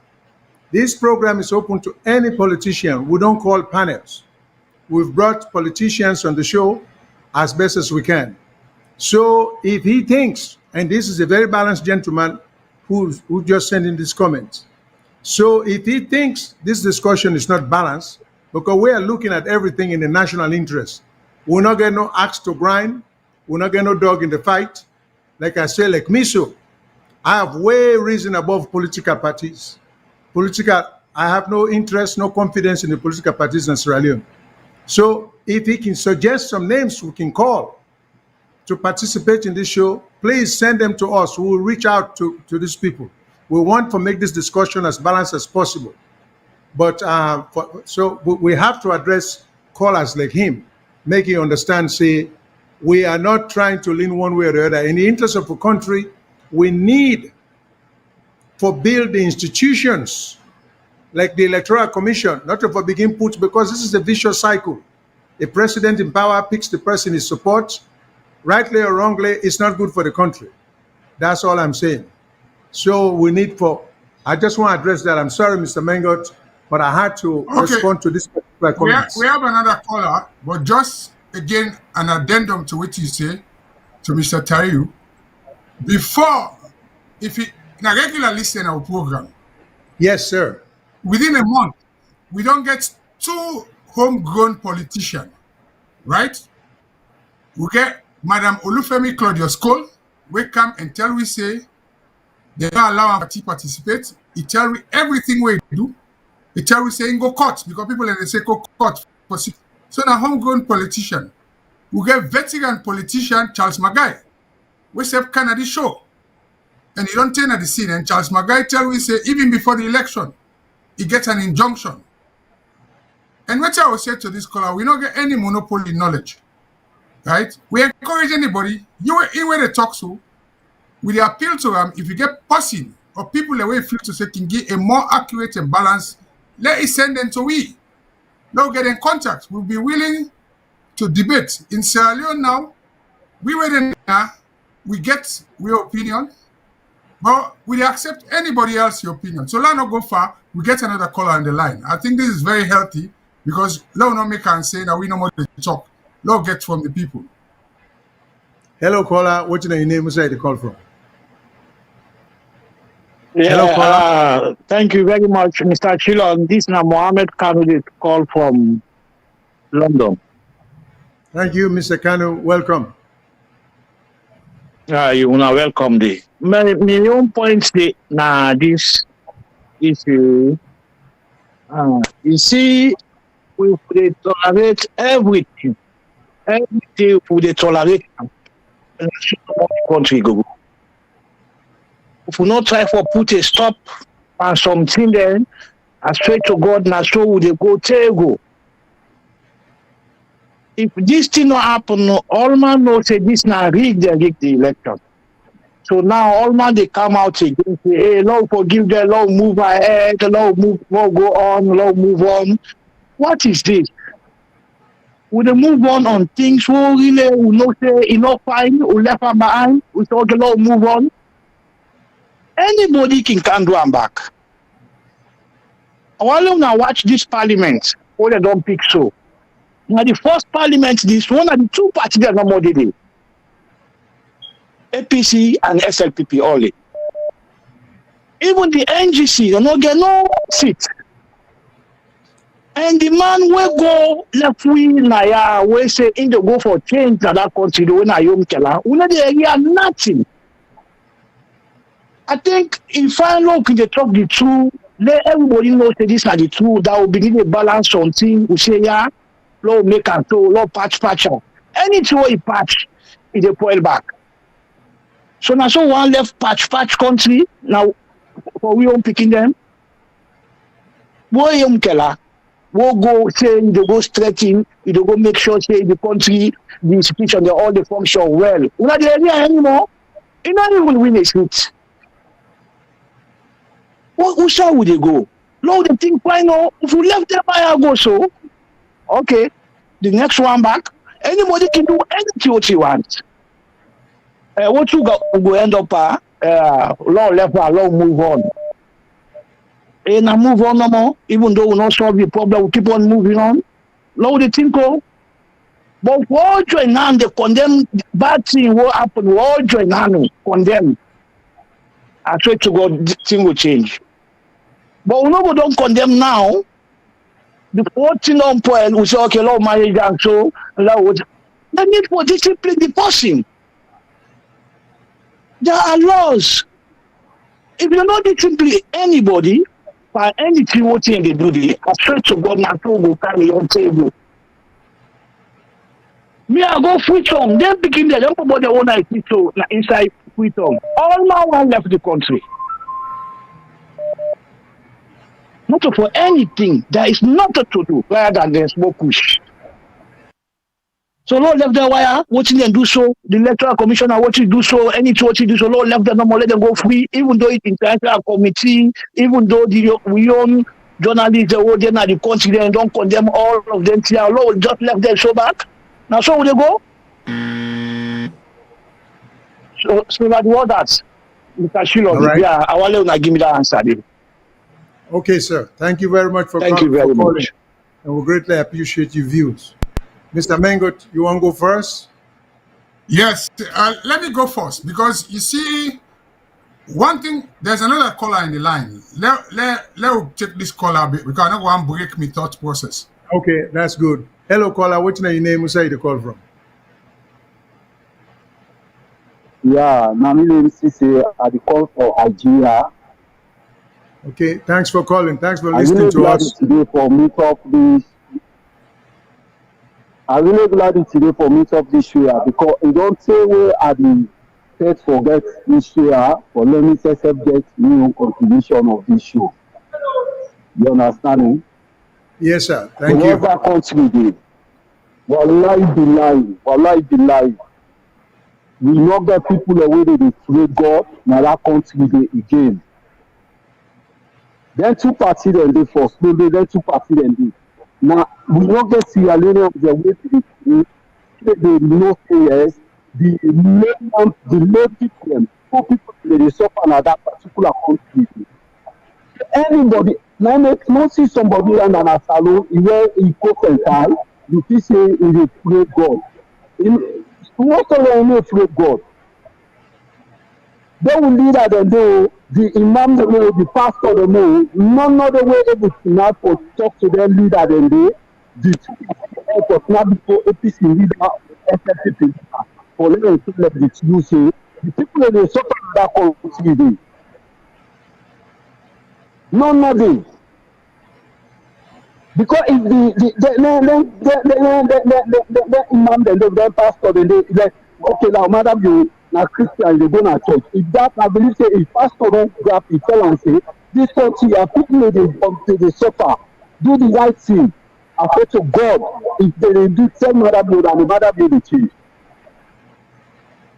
This program is open to any politician. We don't call panels. We've brought politicians on the show as best as we can. So if he thinks, and this is a very balanced gentleman who just sent in this comment. So if he thinks this discussion is not balanced, because we are looking at everything in the national interest, we're not getting no axe to grind, we're not getting no dog in the fight. Like I say, like me, so I have way risen above political parties. I have no interest, no confidence in the political parties in Sierra Leone. So if he can suggest some names we can call to participate in this show, please send them to us. We will reach out to these people. We want to make this discussion as balanced as possible. But so we have to address callers like him, make him understand, say, we are not trying to lean one way or the other. In the interest of the country, we need to build the institutions like the Electoral Commission, not to begin put, because this is a vicious cycle. A president in power picks the person he supports, rightly or wrongly, it's not good for the country. That's all I'm saying. So we need I just want to address that. I'm sorry, Mr. Mengot, but I had to respond to this particular comment. We have another caller, but just again, an addendum to what you say to Mr. Tariu. Before, if you now regular listen our program. Yes, sir. Within a month, we don't get 2 homegrown politicians, right? We get Madam Olufemi Claudius Cole, we come and tell we say they don't allow our party participate. He tell we everything we do. He tell we saying go court because people they say go court. So now homegrown politician. We get veteran politician Charles Magai. We say Canada show. And he don't turn at the scene. And Charles Magai tell we say even before the election, he gets an injunction. And what I will say to this caller, we don't get any monopoly knowledge. Right? We encourage anybody, you were the talk to, we appeal to them, if you get person or people the way feel to say can give a more accurate and balanced, let it send them to we. Now get in contact. We'll be willing to debate. In Sierra Leone now, we were in there, we get your opinion, but we accept anybody else's opinion. So let's not go far. We get another caller on the line. I think this is very healthy because let's not make and say that we know more to talk. Let's get from the people. Hello, caller. What's your name? Where's the call from? Yeah, Hello, caller. Thank you very much, Mr. Chilon. This is Mohammed Kanu call from London. Thank you, Mr. Kanu. Welcome. You are welcome. My own point this issue. You see, we tolerate everything. Everything we tolerate. Country go. If we not try for put a stop on something, then I swear to God, now so would they go. If this thing not happen, all man know say this now rig the election. So now all man they come out again say, hey, Lord forgive them, Lord move ahead, Lord go on, Lord move on. What is this? We they move on things who really we know say enough fine, we left them behind, we say okay, Lord move on. Anybody can do them back. While now watch this parliament, all they don't pick so. Now the first parliament, this one of the 2 parties that no more did it. APC and SLPP only. Even the NGC, they don't get no seat. And the man will go left wing now, we say in the go for change to that country, the way Yom Kela, we know they hear nothing. I think if I look in the talk the truth, let everybody know that this are the truth that will begin to balance something. We say, yeah, Lord make and so, Lord patch. Anything we patch, is a point back. So now so one left patch country, now for we don't picking them. Boy Yom Kela, we'll go say they go straight in, they go make sure say the country, the institution, they all the function well. We're not the area anymore. You not even win a seat. Who shall would they go? Now they think, why no? If we left them, I go so. Okay, the next one back. Anybody can do anything what he wants. What you go end up, law left, law move on. And I move on no more, even though we not solve the problem, we keep on moving on. Now they think, oh, but we all join hand, they condemn bad thing, what happened, we all join hand, condemn. I swear to God, this thing will change. But we no don't condemn now. The 14 on point, we say, okay, law marriage and so, the need for discipline the person. There are laws. If you not discipline anybody, by anything what they do, I swear to God, my phone will carry on table. Me, I go freedom. Then begin there. Don't about the one I see so inside freedom. All my one left the country. Not for anything. There is nothing to do rather than there's more push. So Lord left the wire, watching them do so. The electoral commissioner watching do so. Anything watching do so. Lord left them no more. Let them go free. Even though it's international committee, even though we own journalists, they are the country, they don't condemn all of them. Lord just left them so back. Now, so will they go? So that what that, Mr. Shilo, right. Yeah, I want to give me that answer. Okay, sir. Thank you very much for Thank you very calling. much. And we greatly appreciate your views. Mr. Mengot, you want to go first? Yes, let me go first because you see, one thing, there's another caller in the line. Let check this caller because I don't want to break my thought process. Okay, that's good. Hello, caller. What's your name? Where's the call from? Yeah, my name is Cisse. I call for Nigeria. Okay, thanks for calling. Thanks for I listening really to glad us. today for meet up this. I really glad today for meet up this year because it don't say where are the set forget this year for let me say subject new contribution of this show. You understand me? Yes, sir. Thank The you. other country did. Wallahi be lying. We not get people away they pray God, now that country dey again. Then two parties then they first, maybe then two parties then they. Now we not get Sierra Leone of the way to the they no say yes. The main people, poor people they suffer na that particular country. Anybody, now make not see somebody and an salon where he coat and tie, you feel say he dey pray God. Most of them no pray God. They will leader them know, the imam them know, the pastor them know, none of the way able to not for talk to them leader them they, the two for not before APC leader, SFP leader, for them to let the two say, the people that they suffer in that country they. None of them. Because if the imam the pastor then they like okay now madam you now Christian you go na church. If that I believe say if pastor don't grab it tell and say this country are people they suffer do the right thing and pray to God if they do tell mother blood and the mother blood they change.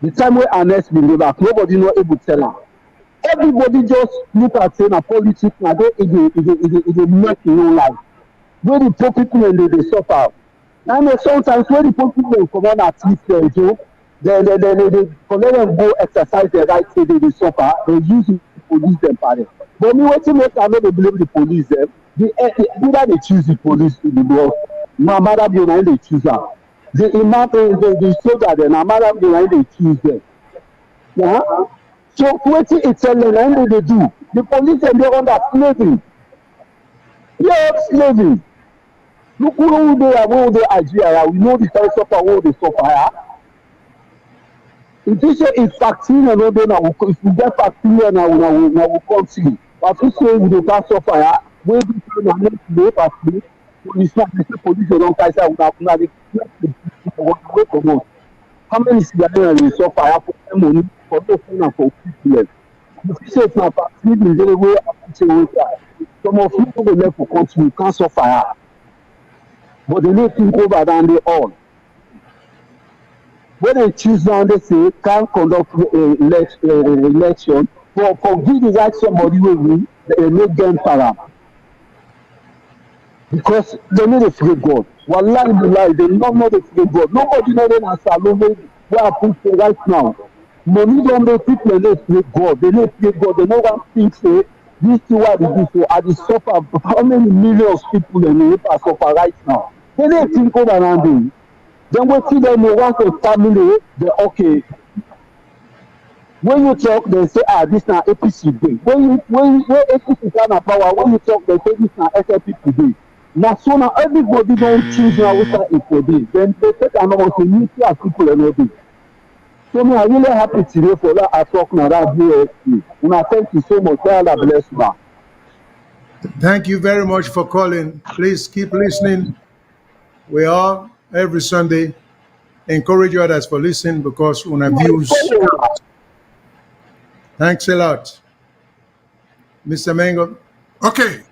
The time where Ernest been go back nobody not able to tell her. Everybody just look at saying a politics now they it make you know life. Where the poor people and they suffer. Now sometimes when the poor people come on at least they for let them go exercise their right say they suffer, they use the police them party. But me what make I know they believe the police them, either they choose the police in the world. My mother be now they choose them. The imam the soldier then my mother be now they choose them. Yeah. So what it's telling and they do. The police and they under slavery. Yeah, slavery. Look who they are, who they are. We know the kind of suffer, who they suffer. If you say it's vaccine and all that, if we get vaccine now, we will continue. But if you say we don't have suffer, we will not make vaccine. Police don't catch us. We have to how many civilians will suffer for money for those and for people? If you say it's not vaccine, in the way some of you will left for country can't suffer. But they need to go over than they all. When they choose down, they say can't conduct election for give the right somebody will win. they make them para. Because they no dey fear God. Wallahi billahi, they no dey fear God. Nobody know dey na salon wey I put say right now. Money don make people dey fear God. They no fear God. They no wan think say this thing wey I dey do so I dey suffer. How many millions people dey make I suffer right now? They dey think over and doing. Then wetin dem know once a family, they okay. When you talk, they say, this na APC day. When APC stand na power, when you talk, they say this na SLPP day. Now, so now everybody don't choose now which one it will be. Then they take another community as people and all this. So me, I'm really happy today for that I talk now that VSP. And I thank you so much. God bless you. Thank you very much for calling. Please keep listening. We are every Sunday. Encourage you others for listening because on our views. Thanks a lot. Mr. Mango. Okay,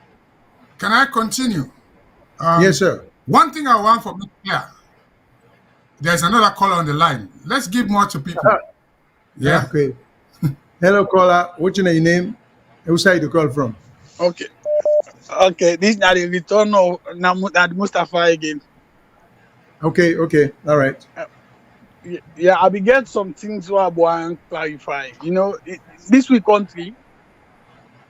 can I continue? Yes, sir. One thing I want for me clear. There's another caller on the line. Let's give more to people. Yeah. Okay. Hello, caller. What's your name? Who's side you call from? Okay. Okay, this is not the return of Mustafa again. Okay. All right. Yeah, I began some things where I want to clarify. You know, this week country,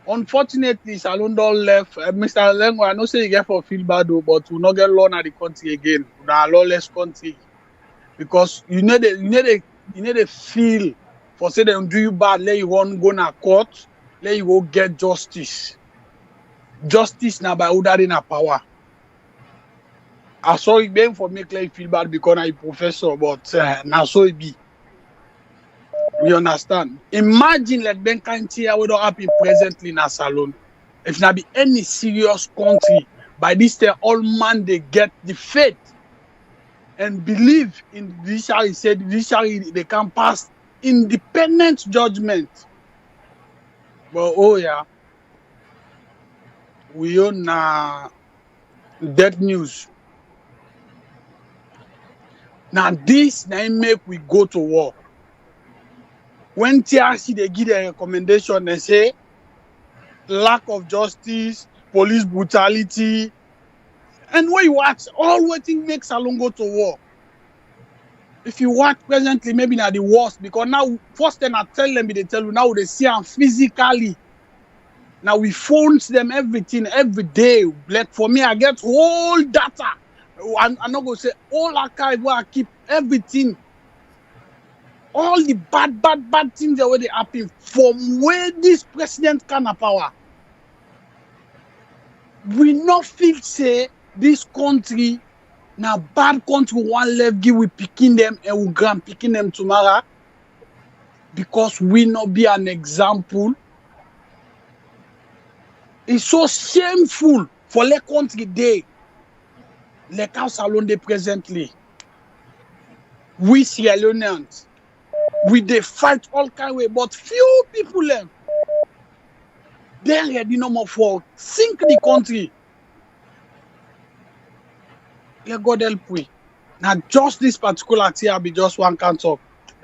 unfortunately, Salon don't left. Mr. Lengo, I know say you get for feel bad, but we not get loan at the country again. We are a lawless country because you need a feel for say them do you bad, let you want go na court, let you go get justice. Justice now by order in a power. I saw it being for make like feel bad because I'm a professor, but now so it be. You understand? Imagine like Ben Kantia would not happen presently in a salon. If not be any serious country, by this time all man they get the faith and believe in the judiciary, said the judiciary they can pass independent judgment. But oh yeah, we own dead news. Now this now make we go to war. When TRC they give a recommendation, they say lack of justice, police brutality, and when you watch, all waiting makes Salon go to war. If you watch presently, maybe not the worst, because now first thing I tell them, they tell you now they see them physically. Now we phones them everything every day. Like for me, I get whole data. I'm not gonna say all archive where I keep everything. All the bad things that already happen from where this president can have power. We not feel say this country now bad country one left give we picking them and we grand picking them tomorrow because we not be an example. It's so shameful for the country day. Like how Salon they presently. We Sierra Leoneans. We they fight all kind of way, but few people them. They're ready no more for sink the country. Let God help we. Now just this particular tier be just one can talk.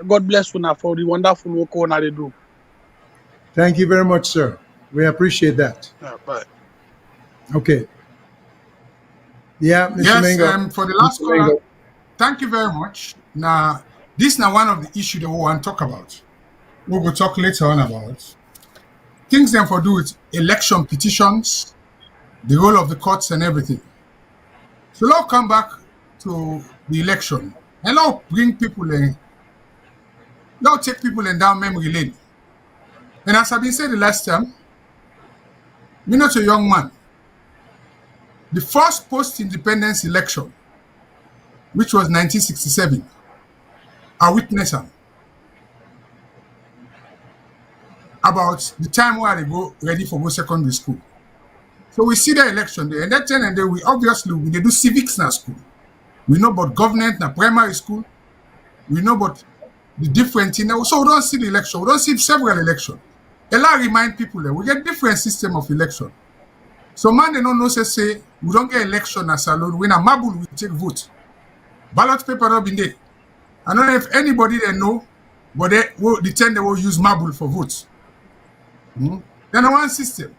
God bless you now for the wonderful work on they do. Thank you very much, sir. We appreciate that. Yeah, bye. Okay. Yeah, Mr. Yes, Mango. for the last caller, thank you very much. Now, this is now one of the issues that we want to talk about. We will talk later on about things then for do with election petitions, the role of the courts and everything. So now come back to the election and now bring people in, now take people in down memory lane. And as I've been said the last time, me not a young man. The first post-independence election, which was 1967, I witnessed them. About the time where they go ready for go secondary school. So we see the election there, and that time and then we they do civics in school. We know about government in primary school. We know about the different thing. So we don't see the election. We don't see several elections. A lot remind people that we get different system of election. So man, they don't know say we don't get election as Salon. When a marble we take vote. Ballot paper not been there. I don't know if anybody they know, but they will use marble for votes. Then one system.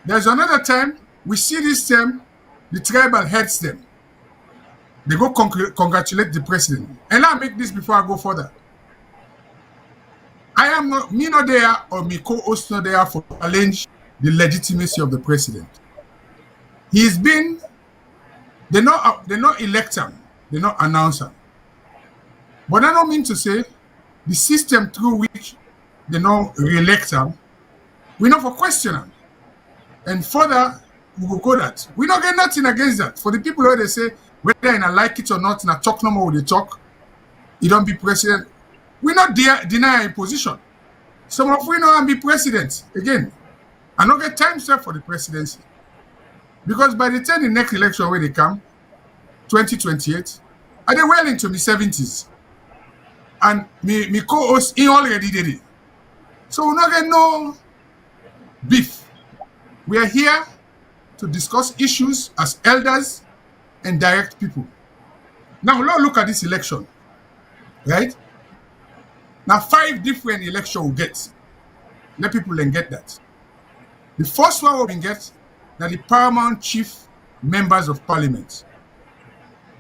There's another time, we see this time, the tribal heads them. They go congratulate the president. And I'll make this before I go further. I am not, me not there or me co-host not there for challenge the legitimacy of the president. He's been, they not elect him, they not announce him. But I don't mean to say the system through which they not re-elect him, we not for question him. And further, we will go that. We don't get nothing against that. For the people where they say, whether I like it or not, in a talk no more with the talk, he don't be president. We not deny a position. Some of we know and be president. Again, I don't get time set for the presidency. Because by the time the next election where they come, 2028, are they well into the 70s? And me co-host, he already did it. So we not get no beef. We are here to discuss issues as elders and direct people. Now, let's look at this election, right? Now, 5 different elections we get. Let people then get that. The first one we get that the paramount chief members of parliament.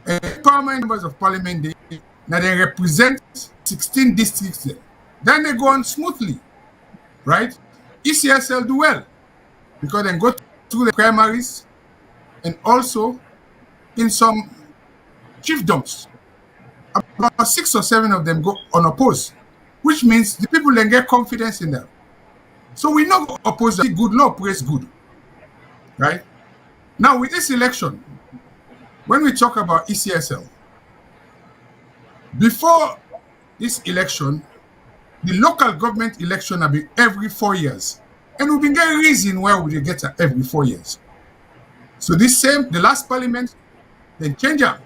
And paramount members of parliament, they represent 16 districts there. Then they go on smoothly, right? Ecsl do well because they go through the primaries and also in some chiefdoms. About 6 or 7 of them go unopposed, which means the people then get confidence in them. So we know oppose good, no praise good, right? Now with this election, when we talk about Ecsl, before this election, the local government election will be every 4 years. And we've been getting reason why we get it every 4 years. So the last parliament, then change them.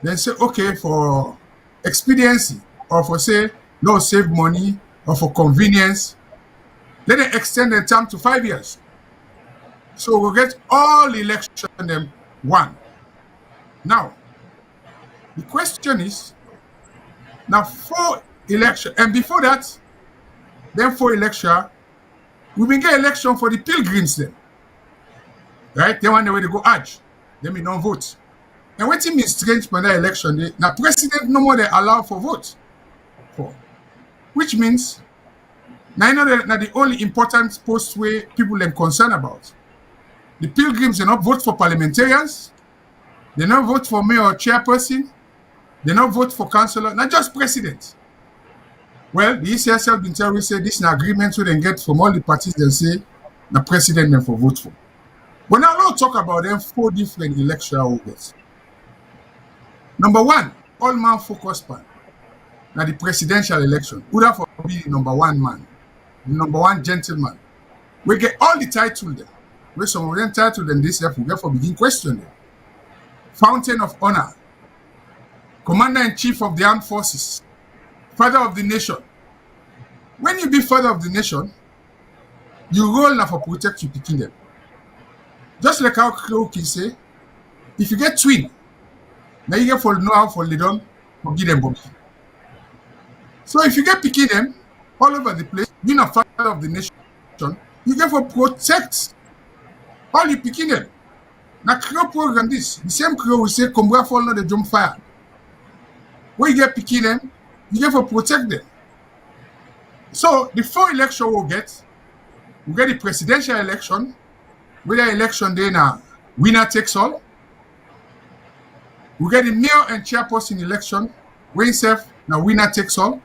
Then say, okay, for expediency, or for say, no save money, or for convenience, let them extend the term to 5 years. So we'll get all election them one. Now, the question is, now 4 election, and before that, then 4 election, we been get election for the pilgrims then. Right? They want the way to go Hajj. Then we don't vote. And what thing is strange for that election, now president no more they allow for vote. Which means now you know that the only important post where people are concerned about. The pilgrims they not vote for parliamentarians, they not vote for mayor or chairperson, they not vote for councillor, not just president. Well, the ECSL been telling say this is an agreement we then get from all the parties they say the president them for vote for. But now let's talk about them 4 different electoral orders. Number 1, all man focus pan. Now the presidential election. Who that for be the number 1 man, the number 1 gentleman. We get all the title there. Where some of them title then this we get for begin question them. Fountain of Honor, Commander-in-Chief of the Armed Forces, Father of the Nation. When you be Father of the Nation, you roll now for protect you picking them. Just like how Kroki say, if you get twin, now you get for know how for lead on, forgive them Bobby. So if you get picking them all over the place, being a Father of the Nation, you get for protect all you picking them. Now Crow program this, the same Crow will say, Combra fall not the jump fire. When you get picking them, you get for protect them. So the 4 election we'll get the presidential election, where the election day now winner takes all. We get the mayor and chairperson election, where itself now winner takes all.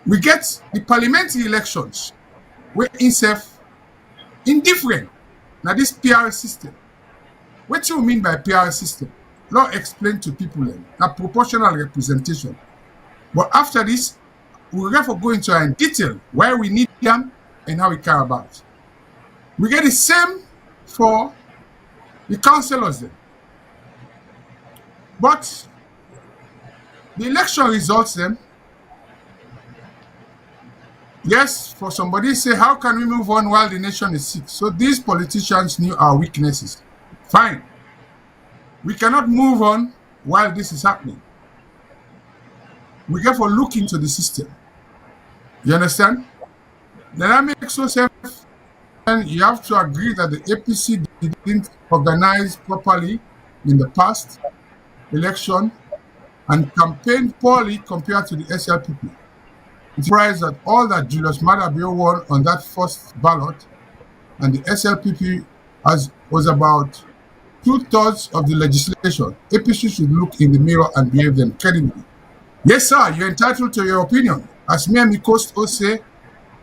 We get the parliamentary elections, where itself indifferent. Now this PR system. What do you mean by PR system? Now explain to people now proportional representation. But after this, we'll therefore go into in detail why we need them and how we care about. We get the same for the councillors then. But the election results then, yes, for somebody say, how can we move on while the nation is sick? So these politicians knew our weaknesses. Fine. We cannot move on while this is happening. We therefore look into the system. You understand? Then that makes yourself you have to agree that the APC didn't organize properly in the past election and campaigned poorly compared to the SLPP. It's surprised that all that Julius Madabio won on that first ballot and the SLPP was about 2/3 of the legislation. APC should look in the mirror and behave them credibly. Yes, sir, you're entitled to your opinion. As me and Mikost say,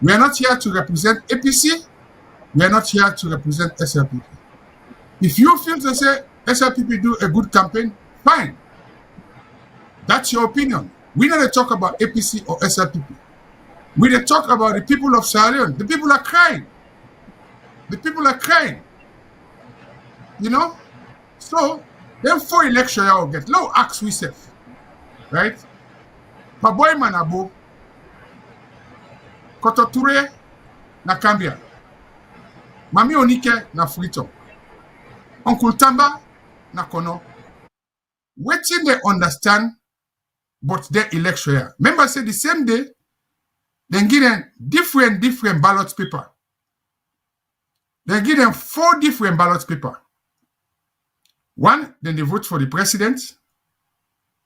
we are not here to represent APC. We are not here to represent SLPP. If you feel to say SLPP do a good campaign, fine. That's your opinion. We don't talk about APC or SLPP. We don't talk about the people of Sierra Leone. The people are crying. The people are crying. You know? So, then for election, you will get low ask we self. Right? Paboy Manabo, Kototure na Cambia, Mami Onike na Freetown, Uncle Tamba na Kono. Waiting they understand, but their election year. Remember, say the same day, then give them different ballot paper. They give them 4 different ballot paper. One, then they vote for the president.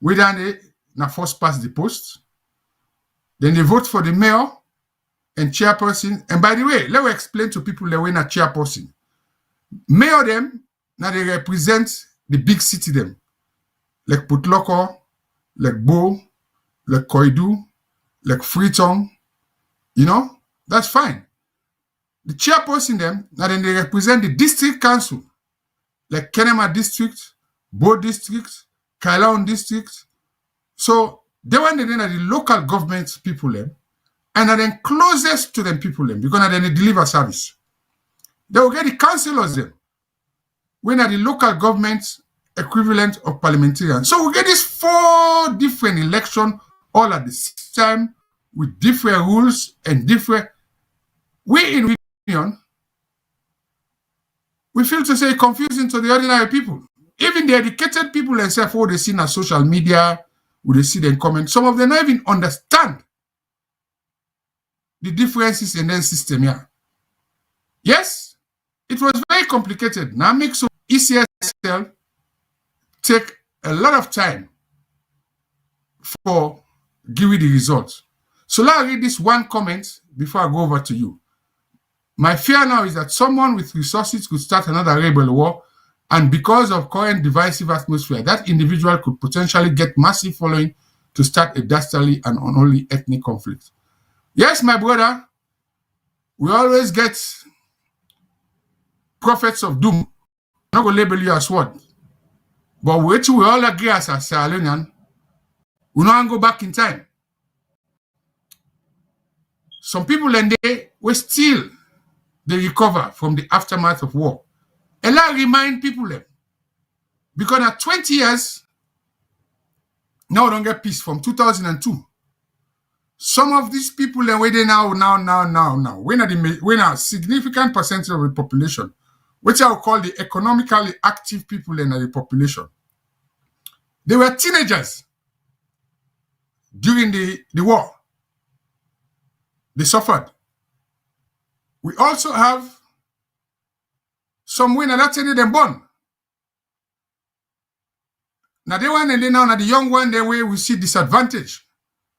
Whether they na first past the post. Then they vote for the mayor and chairperson. And by the way, let me explain to people the way na chairperson. Mayor them, now they represent the big city them. Like Putloko, like Bo, like Koidu, like Freetown. You know, that's fine. The chairperson them, now then they represent the district council. Like Kenema district, Bo district, Kailaon district. So they want to the local government people them, and are then closest to them people them, because then they deliver service. They will get the councillors them, when are the local government equivalent of parliamentarians. So we get these 4 different elections all at the same time with different rules and different. We in Union, we feel to say confusing to the ordinary people. Even the educated people themselves, what they see on social media, when they see them comment, some of them don't even understand the differences in their system here. Yes, it was very complicated. Now make so ECSL take a lot of time for giving the results. So let me read this one comment before I go over to you. My fear now is that someone with resources could start another rebel war, and because of current divisive atmosphere, that individual could potentially get massive following to start a dastardly and unholy ethnic conflict. Yes, my brother, we always get prophets of doom. I'm not going to label you as what. But we all agree as a Sierra Leonean, we don't go back in time. Some people and they were still they recover from the aftermath of war. And I remind people them, because at 20 years, now we don't get peace from 2002. Some of these people are waiting now. When a significant percentage of the population, which I will call the economically active people in the population, they were teenagers during the war. They suffered. We also have some women that say them born. Now they one and then now the young one, the way we see disadvantage,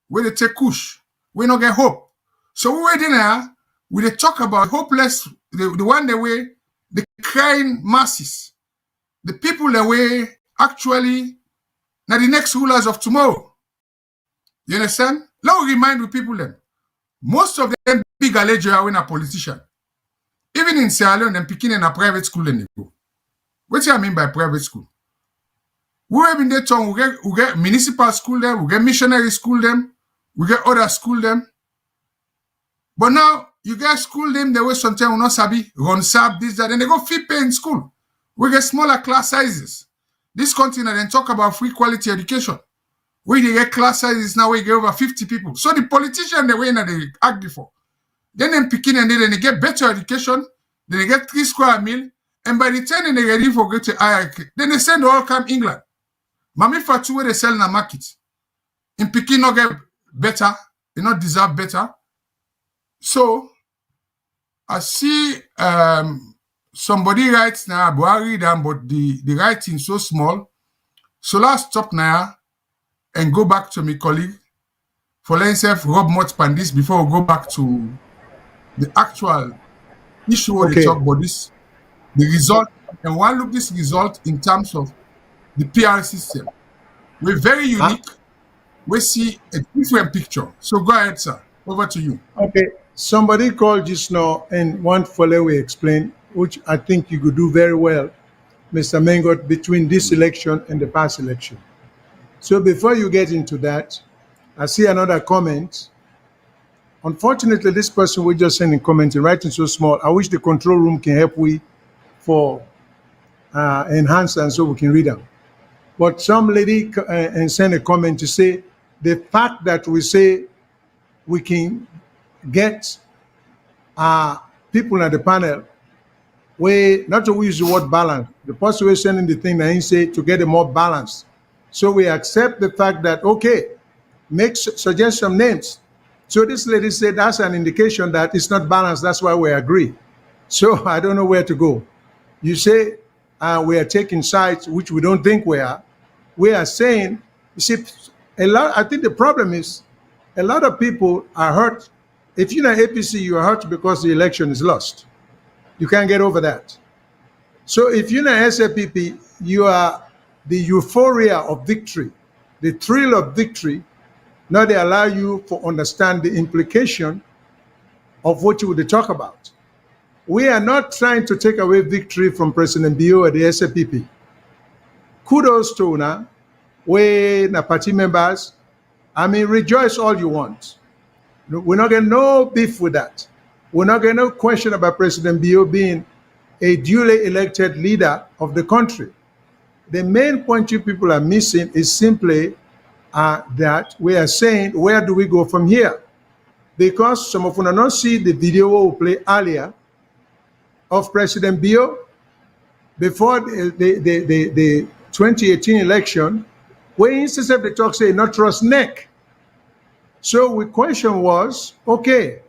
where they take kush, we don't get hope. So we wait in there, we they talk about hopeless, the one the way the crying masses, the people the way actually now the next rulers of tomorrow. You understand? Let me remind the people them. Most of them big allegiance are when a politician. Even in Sierra Leone, them picking in a private school and they go. What do I mean by private school? We have in that town, we get municipal school them, we get missionary school them, we get other school them. But now, you get school them, the way sometimes we not sabi, run sab, this, that, and they go free pay in school. We get smaller class sizes. This continent then talk about free quality education. We they get class sizes now, we get over 50 people. So the politician, the way that they act before. Then them picking and then they get better education, then they get 3 square meal, and by the time they ready for get to IIK, then they send all come England. Mami Fatu where they sell in the market. In Peking not get better, they not deserve better. So I see somebody writes now, Buhari down, but the writing so small. So let's stop now and go back to my colleague for himself Rob much pan this before we go back to the actual issue of the Okay. talk about this, the result, and one look this result in terms of the PR system. We're very unique. We see a different picture. So go ahead, sir. Over to you. Okay. Somebody called just now and want Folewe explain, which I think you could do very well, Mr. Mengot, between this election and the past election. So before you get into that, I see another comment. Unfortunately, this person we just sending comment and writing so small. I wish the control room can help we for enhance and so we can read them. But some lady and send a comment to say the fact that we say we can get people at the panel, we not to use the word balance. The person who is sending the thing that he say to get a more balanced. So we accept the fact that okay, suggest some names. So this lady said that's an indication that it's not balanced. That's why we agree. So I don't know where to go. You say we are taking sides, which we don't think we are. We are saying, you see, a lot. I think the problem is a lot of people are hurt. If you're not APC, you are hurt because the election is lost. You can't get over that. So if you're not SFPP, you are the euphoria of victory, the thrill of victory. Now they allow you to understand the implication of what you would talk about. We are not trying to take away victory from President Bio or the SFPP. Kudos to Una, we na party members. I mean, rejoice all you want. We're not getting no beef with that. We're not getting no question about President Bio being a duly elected leader of the country. The main point you people are missing is simply that we are saying, where do we go from here? Because some of you not see the video we played earlier of President Bio before the 2018 election, where instead of the talk say not trust NEC. So the question was, okay,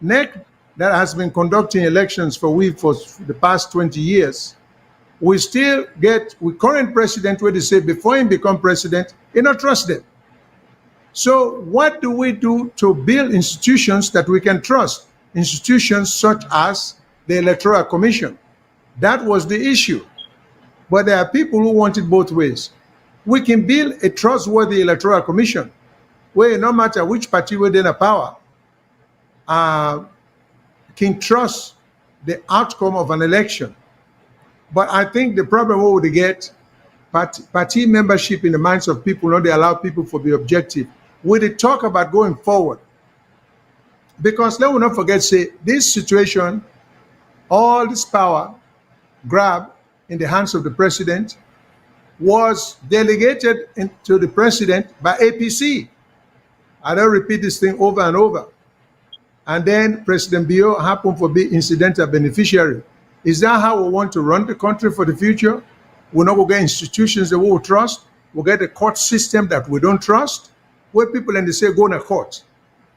NEC that has been conducting elections for the past 20 years, we still get with current president where they say before he become president, he not trust them. So what do we do to build institutions that we can trust? Institutions such as the Electoral Commission. That was the issue. But there are people who want it both ways. We can build a trustworthy Electoral Commission where no matter which party within a power can trust the outcome of an election. But I think the problem we would get party membership in the minds of people, not they allow people to be objective. We did talk about going forward. Because let us not forget, say, this situation, all this power grab in the hands of the president was delegated to the president by APC. I don't repeat this thing over and over. And then President Bio happened to be incidental beneficiary. Is that how we want to run the country for the future? We're not going to get institutions that we will trust. We'll get a court system that we don't trust, where people and they say go to court.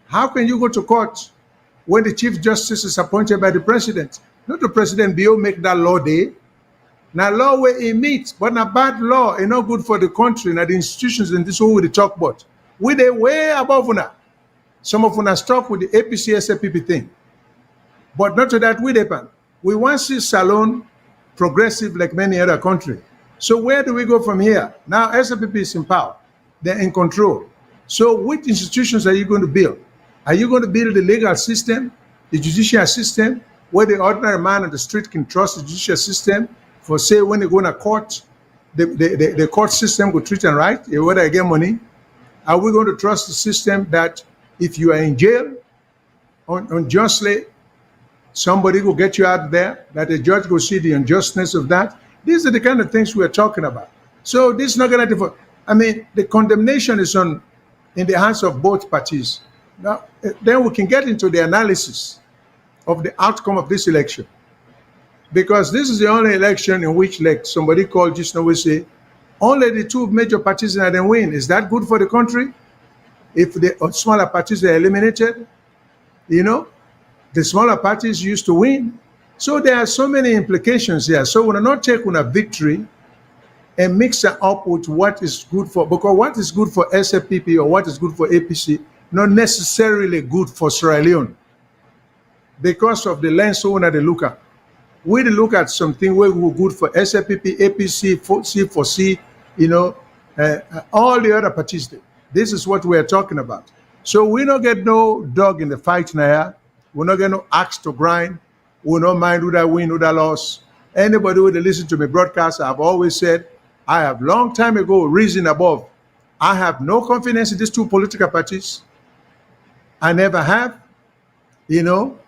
How can you go to court when the Chief Justice is appointed by the president? Not the President Bio make that law day. Now law where he meets, but not bad law, it's not good for the country, and the institutions and this is what we talk about. We they way above una. Some of una stuck with the APC SFPP thing. But not to that we depend. We want to see Salon progressive like many other countries. So where do we go from here? Now SFPP is in power. They're in control. So which institutions are you going to build? Are you going to build the legal system, the judicial system, where the ordinary man on the street can trust the judicial system for say when they go to court, the court system will treat them right, whether they get money? Are we going to trust the system that if you are in jail unjustly, somebody will get you out there, that the judge will see the unjustness of that? These are the kind of things we are talking about. So this is not going to, I mean, the condemnation is in the hands of both parties. Now, then we can get into the analysis of the outcome of this election. Because this is the only election in which, like somebody called just now, we say, only the two major parties that then win. Is that good for the country? If the smaller parties are eliminated, you know? the smaller parties used to win. So there are so many implications here. So we're not taking a victory and mix it up with what is good for, because what is good for SFPP or what is good for APC, not necessarily good for Sierra Leone because of the lens owner they look at. We look at something where we're good for SFPP, APC, C4C, you know, all the other parties. This is what we're talking about. So we don't get no dog in the fight now. We not get no axe to grind. We don't mind who that win, who that loss. Anybody who listen to me broadcast, I've always said, I have long time ago reason above. I have no confidence in these two political parties. I never have, you know,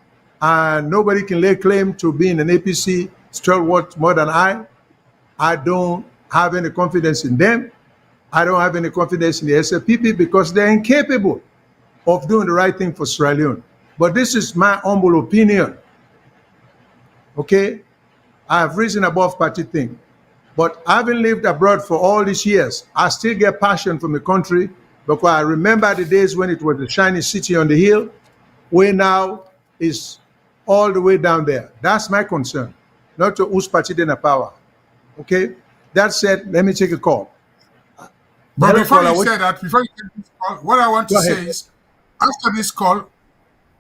and nobody can lay claim to being an APC stalwart more than I. I don't have any confidence in them. I don't have any confidence in the SFPP because they're incapable of doing the right thing for Sierra Leone. But this is my humble opinion. Okay? I have risen above party thing. But having lived abroad for all these years, I still get passion from the country because I remember the days when it was a shiny city on the hill, where now is all the way down there. That's my concern, not to whose party in the power. Okay? That said, let me take a call. But Hello, before caller, you say that, before you take this call, what I want to Go say ahead. is, after this call,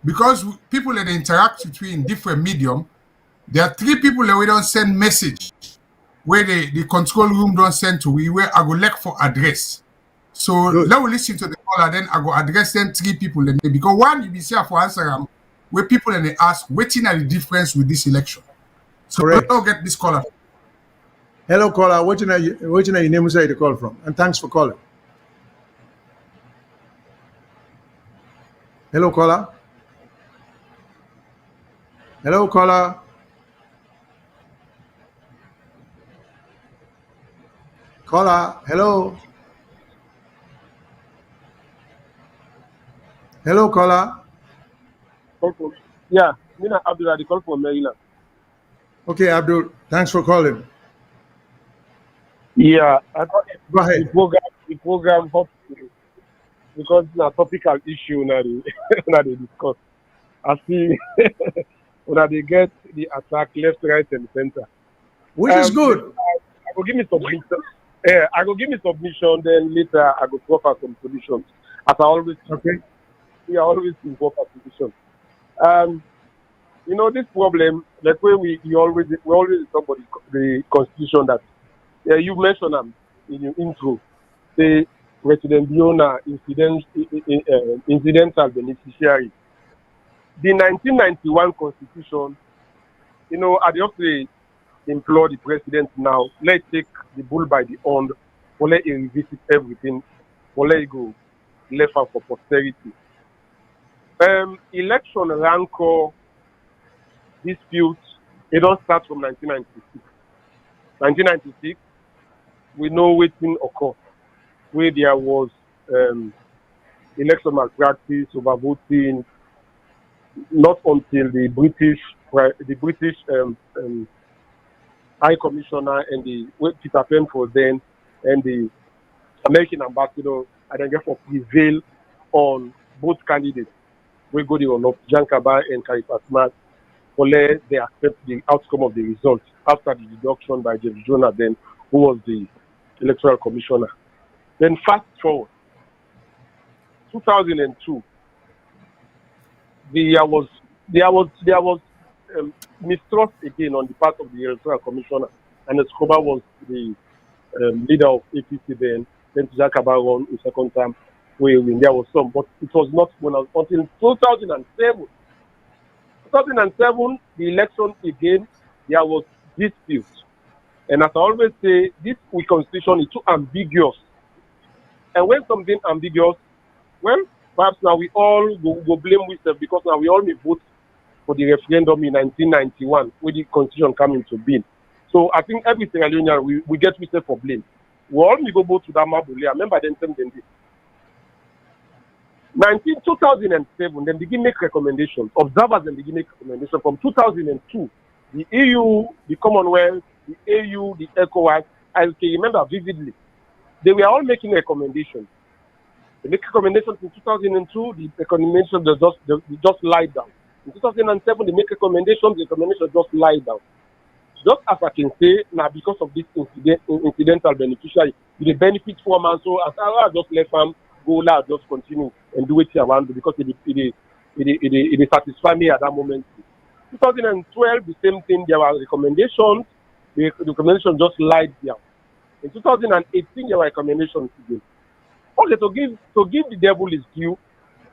because people that interact with you in different medium, there are 3 people that we don't send message, where the control room don't send to we, where I go look for address. So Good. let me listen to the caller, then I go address them 3 people. Because one, you be say for answer where people and they ask, what are the difference with this election? So Correct. let's get this caller. Hello, caller. What you know your name is, where you call from? And thanks for calling. Hello, caller. Hello, caller. Caller. Hello. Hello, caller. Yeah, Mina Abdullah, the call from Maryland. Okay, Abdul. Thanks for calling. Yeah, I thought Go ahead. the program helped because it's a topical issue now they discuss. I see when they get the attack left, right, and center. Which is good. I go give me submission. I go give me submission. Then later I go proffer some solutions. As I always do. Okay. We are always in proffer solutions. You know this problem. Like when we always talk about the constitution that you mentioned in your intro. The President Leone incidental beneficiary. The 1991 constitution, you know, I just implore the president now, let's take the bull by the horn, for let him revisit everything, for let it go left out for posterity. Election rancor dispute, it don't start from 1996. 1996, we know waiting occurred, where there was election malpractice, overvoting, not until the British High Commissioner and the Peter Penn was then, and the American ambassador, and then therefore prevail on both candidates. We go on up, Jan Kaba and Caritas Mark, for let they accept the outcome of the results after the deduction by Jeff Jonah, then who was the Electoral Commissioner. Then fast forward, 2002, there was mistrust again on the part of the Electoral Commissioner, and Escobar was the leader of APC then Jakaba won a second time, where there was some, but it was not when until 2007. 2007, the election again, there was dispute. And as I always say, this constitution is too ambiguous. And when something ambiguous, well, perhaps now we all go blame ourselves because now we all may vote for the referendum in 1991 when the constitution came into being. So I think every Sierra Leonean, we get ourselves for blame. We all may go vote to that Mabule. I remember them saying this. 2007, then begin make recommendations. Observers then begin make recommendations from 2002. The EU, the Commonwealth, the AU, the ECOWAS, I can remember vividly. They were all making recommendations. They make recommendations in 2002, the recommendations just lied down. In 2007, they make recommendations. The recommendations just lie down. Just as I can say, now because of this incidental beneficiary, the benefit for man, so as I just let them go now, just continue and do it here around because it satisfy me at that moment. 2012, the same thing. There were recommendations. The recommendations just lied down. In 2018, there were recommendations again. Okay, to give the devil his due,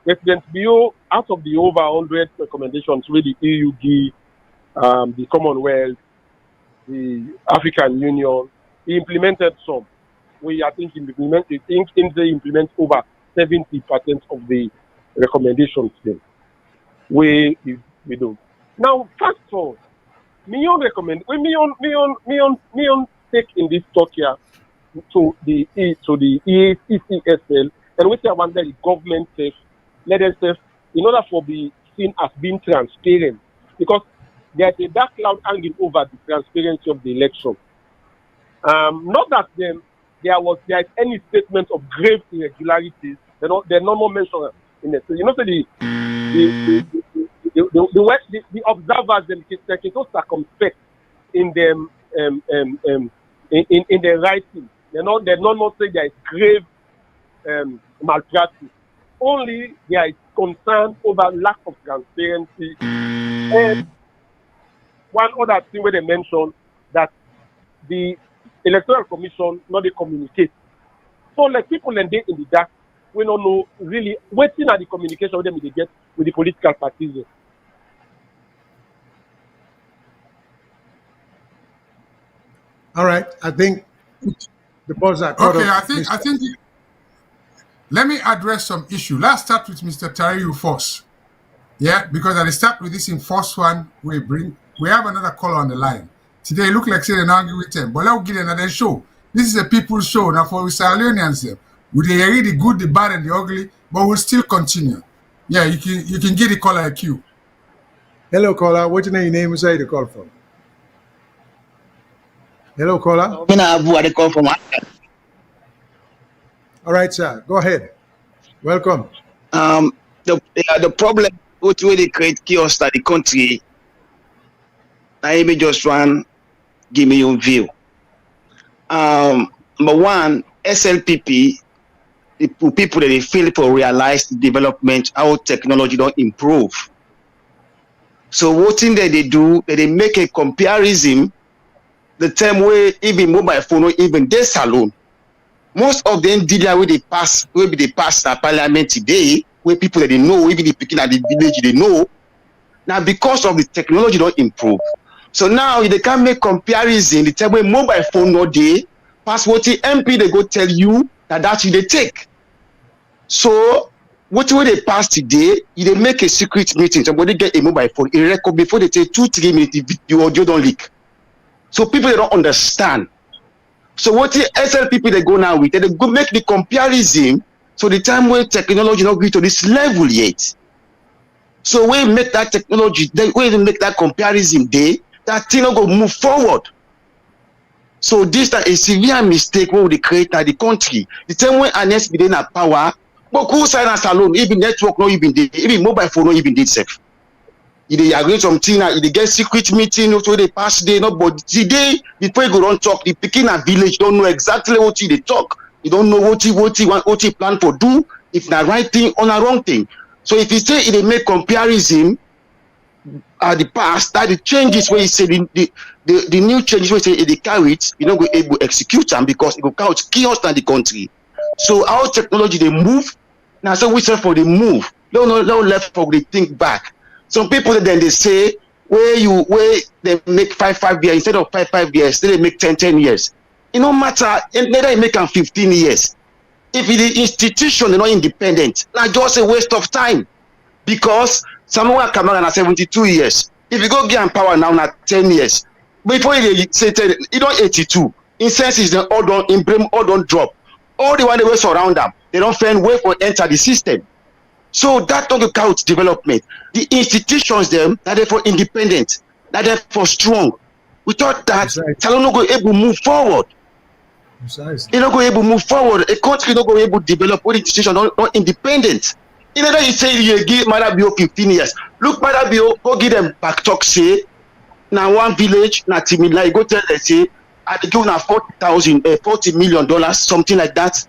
President Bio, out of the over 100 recommendations, where the EU give, the Commonwealth, the African Union, he implemented some. We I think they implement over 70% of the recommendations then. We do. Now fast forward. Me on take in this talk here to the Ecsl, and we say one that the government says let us say in order for the seen as being transparent, because there's a dark cloud hanging over the transparency of the election. Not that there is any statement of grave irregularities. They're not more mentioned in it. So you know, so the observers they can so circumspect in them in their writing. They're not saying there is grave malpractice. Only there is concern over lack of transparency. And one other thing where they mention that the Electoral Commission not they communicate. So like people and they in the dark, we don't know really waiting at the communication with them they get with the political parties. All right, I think the balls are caught Okay, up. I think. Let me address some issue. Let's start with Mr. Tariu first. Yeah, because I start with this in first one we have another caller on the line. Today it look like saying an argue with them, but let's get another show. This is a people's show. Now for Sierra Leoneans, we hear the good, the bad, and the ugly, but we'll still continue. Yeah, you can get the caller a cue. Hello, caller. What's your name? Where you call from? Hello, caller. I call from. All right, sir. Go ahead. Welcome. The problem with where they create chaos at the country, I may just one give me your view. Number one, SLPP, the people that they feel for realize the development, how technology don't improve. So what thing that they do, that they make a comparison, the time where even mobile phone or even this salon, most of them did that where they pass the parliament today, where people that they know, even the picking at the village they know. Now because of the technology don't improve. So now they can make comparison, the time where mobile phone no day, pass what the MP they go tell you that you they take. So what way they pass today, they make a secret meeting, somebody get a mobile phone, a record before they take 2-3 minutes, the audio don't leak. So people they don't understand. So what the SL people they go now with, they go make the comparison. So the time where technology not reach to this level yet. So we make that technology, then we make that comparison day, that thing not go move forward. So this is a severe mistake when we create at the country. The time when Anes be in power, but who sign us alone, even network not even did, even mobile phone not even did safe. If they agree something, if they get secret meeting, so they pass day, no, but today, before you go on talk, the picking a village don't know exactly what they talk. You don't know what he plan for do, if the right thing or the wrong thing. So if you say they make comparison at the past, that the changes where you say the new changes where you say they carry it, you don't go able to execute them because it will cause chaos in the country. So our technology they move, now so we say for the move, no left for the think back. Some people then they say where they make 5 years instead of 5 years, they make 10 years. It no matter, neither make them 15 years. If the institution is not independent, that's just a waste of time. Because someone come out at 72 years. If you go get power now, na 10 years. Before you say 10, you don't 82. In senses, they all don't drop. All the one they were surround them, they don't find way for enter the system. So that don't count development. The institutions them that they for independent, that they for strong. Without that, Salon no go able to move forward. They not go able to move forward. A country not go able to develop when institutions not independent. In other you say you give Madam Bio 15 years. Look, Madam Bio, go give them back talk, say, now one village, na Timila, you go tell them, say, I give na $40 million, something like that.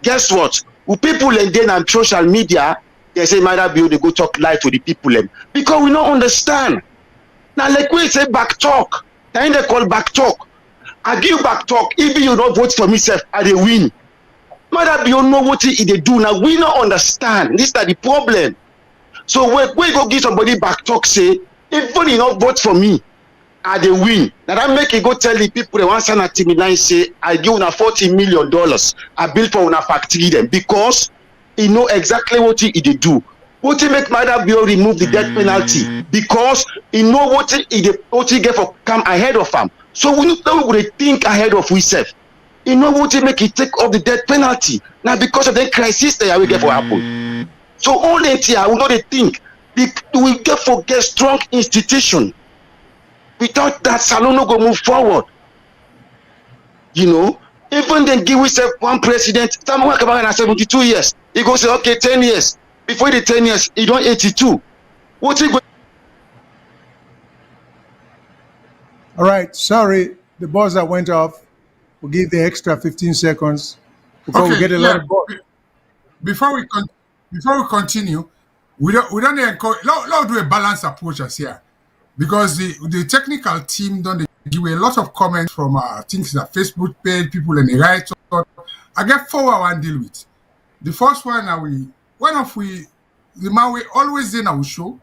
Guess what? With people and then on social media, they say, Madam Bio, they go talk lie to the people. Because we don't understand. Now, like we say, back talk. Then they call back talk. I give back talk. If you don't vote for myself, I they win. Madam Bio know what they do. Now, we don't understand. This is the problem. So when we go give somebody back talk, say, even you don't vote for me, I they win. Now that make it go tell the people they want to send a line say, I give una $40 million. I build for una factory them because he know exactly what he do. What he make Madam Bio remove the death penalty because he know what he get for come ahead of him. So we would think ahead of ourselves. He know what he make he take off the death penalty. Now because of the crisis that we get for happen. So all that here, we know they think we get forget strong institution. Without that, Salon no go move forward. You know, even then give yourself one president. Someone come out 72 years. He go say, okay, 10 years. Before the 10 years, he don't 82. What's he go? All right, sorry, the buzzer went off. We'll give the extra 15 seconds before we get a lot of buzz. Before we continue, we don't encourage. Let's do a balanced approach as here, because the technical team don't give a lot of comments from things that Facebook page people and the right. I get 4 I want to deal with. The first one the man we always in our show,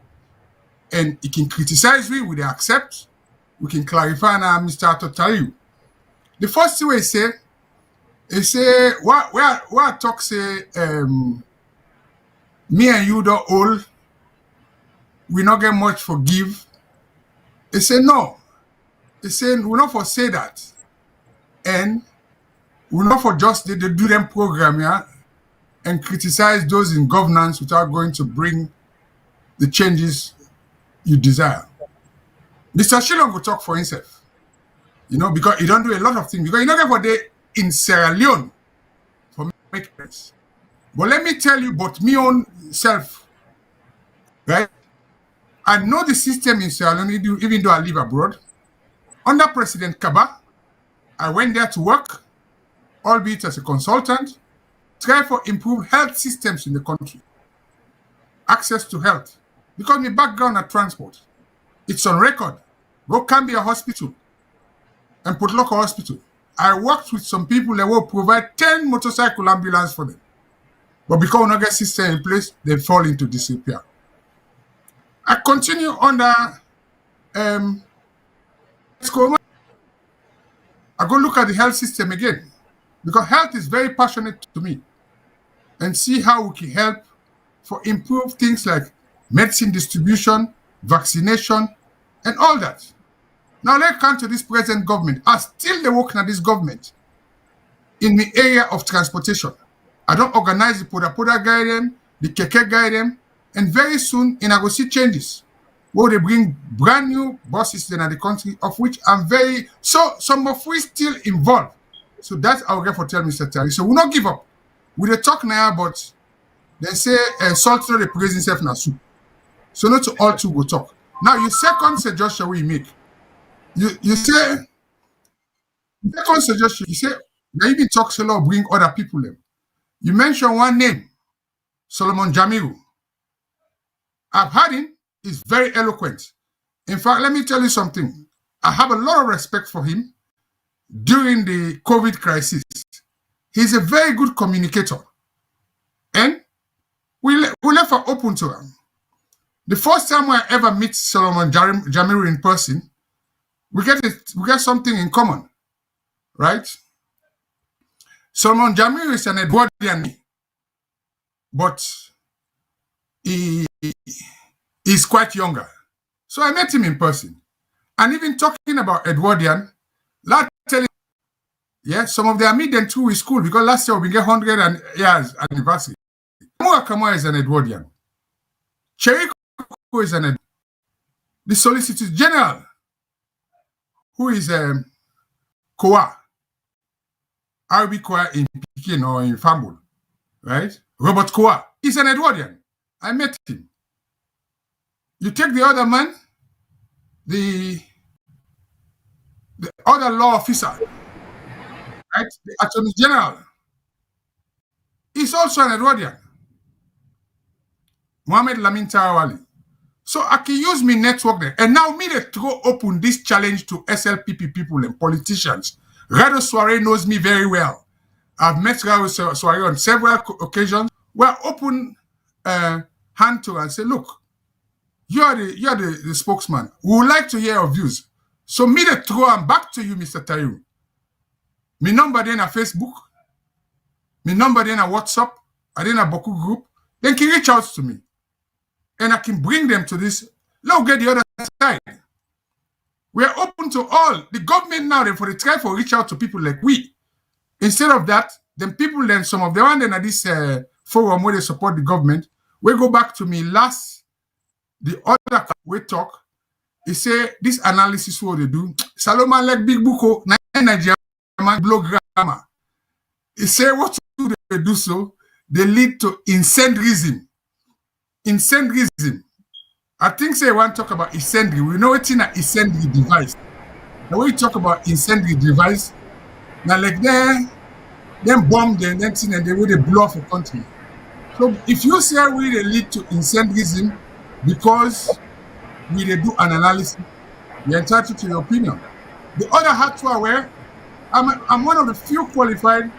and he can criticize we accept. We can clarify now, Mr. Totaliu. The first thing he say, what talk say, me and you don't all, we not get much forgive. He say no. He say we not for say that, and we not for just they do them program here and criticize those in governance without going to bring the changes you desire. Mr. Shillong will talk for himself, you know, because he don't do a lot of things. Because you know get for day in Sierra Leone for make sense. But let me tell you, but me own self, right? I know the system in Sierra Leone, even though I live abroad. Under President Kaba, I went there to work, albeit as a consultant, try for improved health systems in the country. Access to health. Because my background at transport, it's on record. Go Cambia Hospital and put local hospital. I worked with some people that will provide 10 motorcycle ambulance for them. But because we not get system in place, they fall into disrepair. I continue under Ecsl. I go look at the health system again, because health is very passionate to me, and see how we can help for improve things like medicine distribution, vaccination, and all that. Now let's come to this present government. I still they work in this government in the area of transportation. I don't organize the Poda guide the Keke guide and very soon I go see changes where they bring brand new buses in the country, of which I'm very some of we still involved. So that's our get for tell Mr. Terry. So we'll not give up. We dey talk now, but they say salt no dey praise himself na soup. So not to all two go talk. Now your second suggestion we make. You say second suggestion, you say now you talk so lot bring other people in. You mention one name, Solomon Jamiru. I've heard him, he's very eloquent. In fact, let me tell you something. I have a lot of respect for him during the COVID crisis. He's a very good communicator. And we left her open to him. The first time I ever meet Solomon Jamiru in person, we get something in common, right? Solomon Jamiru is an Edwardian, but he is quite younger. So I met him in person. And even talking about Edwardian, last telling, yeah, some of them meet them too with school, because last year we get 100 years anniversary. Kamua is an Edwardian. Cheriko is an Edwardian. The Solicitor General, who is Koa, RB Koa in Pekin or in Fambul, right? Robert Koa is an Edwardian. I met him. You take the other man, the other law officer, right? The Attorney General is also an Edwardian, Mohammed Lamin Tarawali. So I can use my network there. And now me to go open this challenge to SLPP people and politicians. Rado Soare knows me very well. I've met Rado Soare on several occasions. We're open hand to and say, look, you're the spokesman. We would like to hear your views. So me to throw them back to you, Mr. Tayu. My number then a Facebook. My number then a WhatsApp. I then a Boku group. Then can reach out to me. And I can bring them to this. Let's get the other side. We are open to all. The government now, for the try for reach out to people like we. Instead of that, then people then, some of the one then at this forum where they support the government, we go back to me the other we talk, he say, this analysis what they do, Salomon like big buko, Nigeria, blow grammar. He say, what do they do so? They lead to incendiarism. Incendiarism. I think say want to talk about incendiary. We know it's in an incendiary device. Now when you talk about incendiary device, now like them bomb them, then thing and they will blow off a country. So if you say we they lead to incendiarism because we they do an analysis, you're entitled to your opinion. The other hat to where I'm one of the few qualified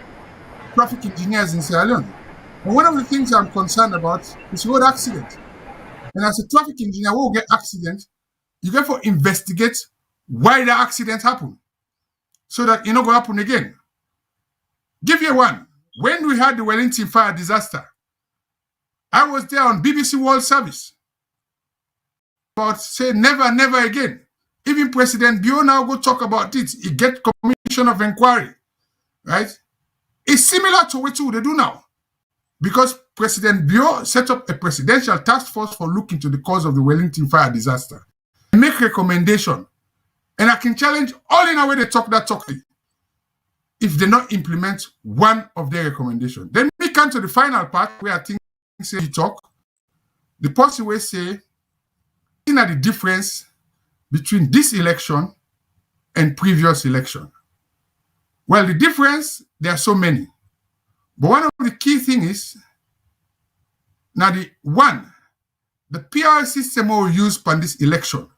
traffic engineers in Sierra Leone. And one of the things I'm concerned about is road accident. And as a traffic engineer, when we get accident, you get to investigate why the accident happened so that it not going to happen again. Give you one. When we had the Wellington fire disaster, I was there on BBC World Service. But say never, never again. Even President Bio now go talk about it. He get commission of inquiry, right? It's similar to what they do now. Because President Bio set up a presidential task force for looking to the cause of the Wellington fire disaster. Make recommendation. And I can challenge all in a way they talk that talk. If they not implement one of their recommendations. Then we come to the final part where I think say he talk. The person will say, the difference between this election and previous election. Well, the difference, there are so many. But one of the key things is, now the PR system we use for this election,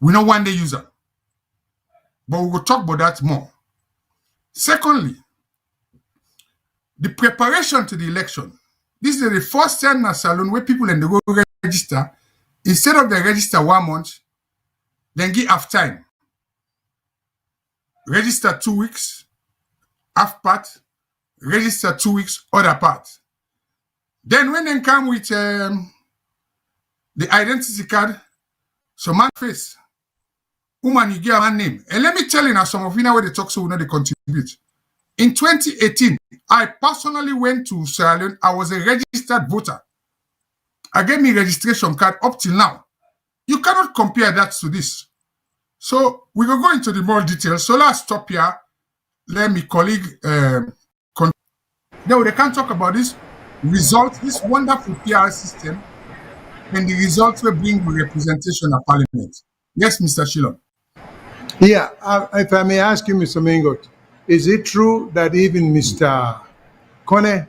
we know one day use it. But we will talk about that more. Secondly, the preparation to the election. This is the first time in a salon where people and they go register. Instead of they register 1 month, then give half time. Register 2 weeks, half part, register 2 weeks, other part. Then when they come with the identity card, so man face, woman, you get a man name. And let me tell you now, some of you know where they talk so we know they contribute. In 2018, I personally went to Sierra Leone. I was a registered voter. I gave me registration card up till now. You cannot compare that to this. So we will go into the more details. So let's stop here. Let me colleague now they can talk about this result, this wonderful PR system, and the results will bring representation of parliament. Yes, Mr. Shillon. Yeah, if I may ask you, Mr. Mingot, is it true that even Mr. Kone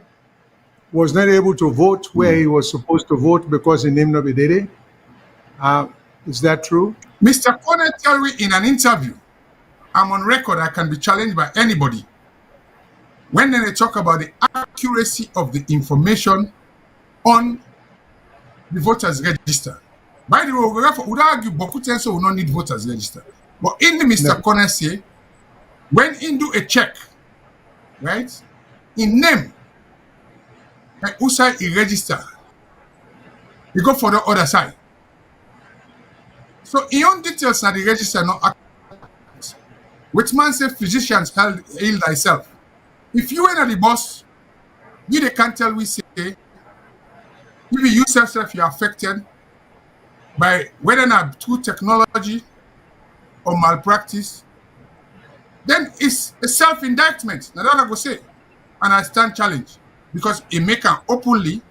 was not able to vote where he was supposed to vote because he named Nobidede? Is that true? Mr. Kone tell me in an interview, I'm on record, I can be challenged by anybody. When they talk about the accuracy of the information on the voters register. By the way, we would argue Boku so we don't need voters register. But in the Mr. Kone say, when he do a check, right, in name, like who side he register, he go for the other side. So in own details na the register not accurate. Which man say physicians heal thyself. If you ain't the boss, you they can't tell we say, if you yourself you're affected by whether or not through technology or malpractice, then it's a self-indictment. That's all I go say. And I stand challenged because it make an openly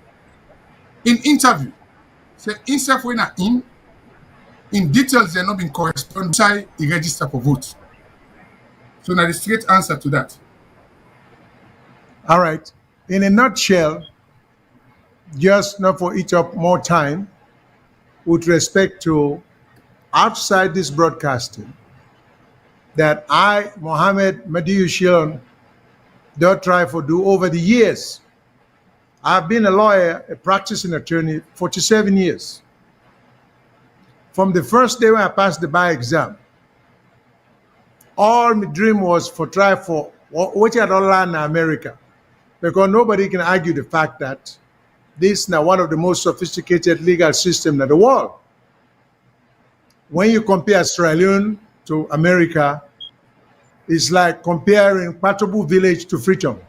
in interview. say instead when I in details they're not being corresponded inside the register for vote. So now the straight answer to that. All right. In a nutshell, just not for each up more time, with respect to outside this broadcasting, that I, Mohammed Madiu Shilon, don't try for do over the years. I've been a lawyer, a practicing attorney, 47 years. From the first day when I passed the bar exam, all my dream was for try for what I don't learn in America. Because nobody can argue the fact that this is now one of the most sophisticated legal systems in the world. When you compare Sierra Leone to America, it's like comparing Patobu village to Freetown.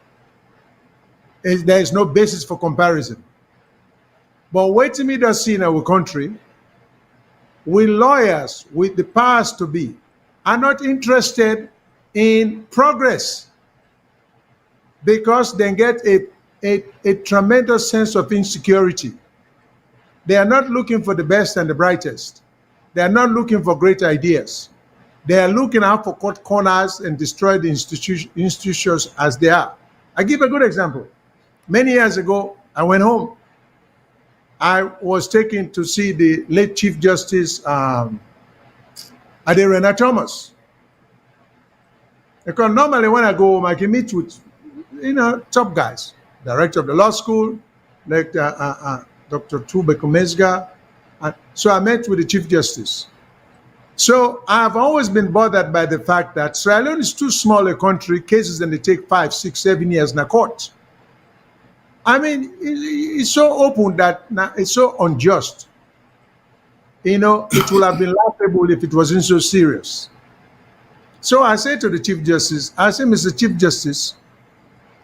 There is no basis for comparison. But wait till me does see in our country, we lawyers with the powers to be are not interested in progress because they get a tremendous sense of insecurity. They are not looking for the best and the brightest. They are not looking for great ideas. They are looking out for cut corners and destroy the institutions as they are. I give a good example. Many years ago, I went home. I was taken to see the late Chief Justice Aderena Thomas. Because normally when I go home, I can meet with, top guys. Director of the law school, like Dr. Tube Kumezga. So I met with the Chief Justice. So I've always been bothered by the fact that Sierra Leone is too small a country, cases and they take 5, 6, 7 years in the court. I mean, it's so open that it's so unjust. It would have been laughable if it wasn't so serious. So I say to the Chief Justice, Mr. Chief Justice,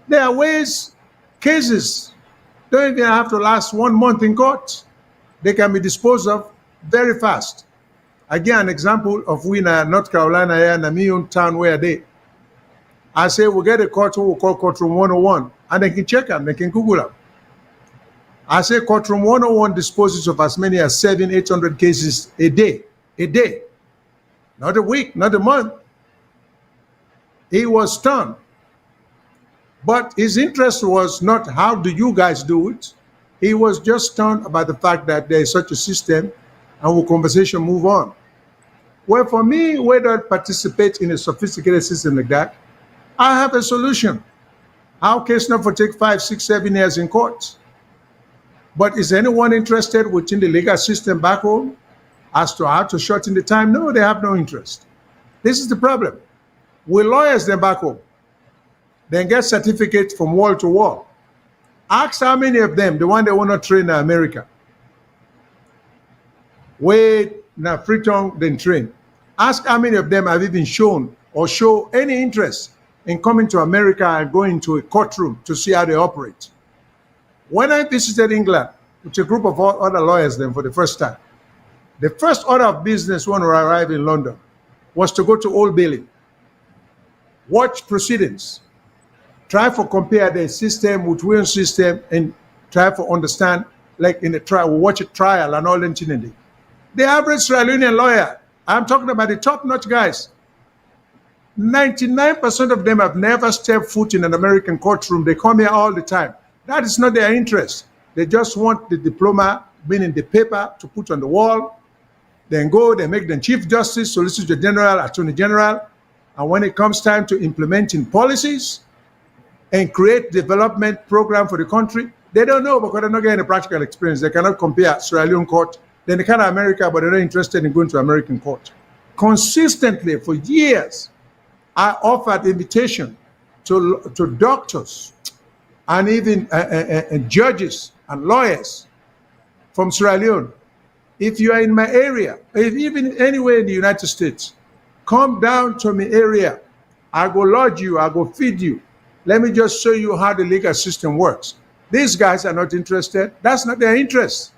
there are ways cases don't even have to last 1 month in court. They can be disposed of very fast. Again, an example of we in North Carolina here in my own town where I say we'll get a court who will call courtroom 101 and they can check them, they can Google them. I say courtroom 101 disposes of as many as 700, 800 cases a day. Not a week, not a month. He was stunned. But his interest was not how do you guys do it. He was just stunned about the fact that there is such a system and will conversation move on. Well, for me, whether I participate in a sophisticated system like that, I have a solution. How case not for take 5, 6, 7 years in court? But is anyone interested within the legal system back home as to how to shorten the time? No, they have no interest. This is the problem. We lawyers them back home. Then get certificates from wall to wall. Ask how many of them, the one they want to train in America. Wait, now Freetown, then train. Ask how many of them have even shown or show any interest in coming to America and going to a courtroom to see how they operate. When I visited England with a group of other lawyers then for the first time, the first order of business when we arrived in London was to go to Old Bailey, watch proceedings, try to compare the system with Williams system and try to understand, like in a trial, we watch a trial and all that. The average Sierra Leonean lawyer, I'm talking about the top-notch guys, 99% of them have never stepped foot in an American courtroom. They come here all the time. That is not their interest. They just want the diploma, meaning the paper, to put on the wall. Then go, they make them Chief Justice, Solicitor General, Attorney General. And when it comes time to implementing policies and create development program for the country, they don't know because they're not getting a practical experience. They cannot compare Sierra Leone court. Then they come to America, but they're not interested in going to American court. Consistently, for years, I offered invitation to doctors and even judges and lawyers from Sierra Leone. If you are in my area, if even anywhere in the United States, come down to my area. I go lodge you, I go feed you. Let me just show you how the legal system works. These guys are not interested. That's not their interest.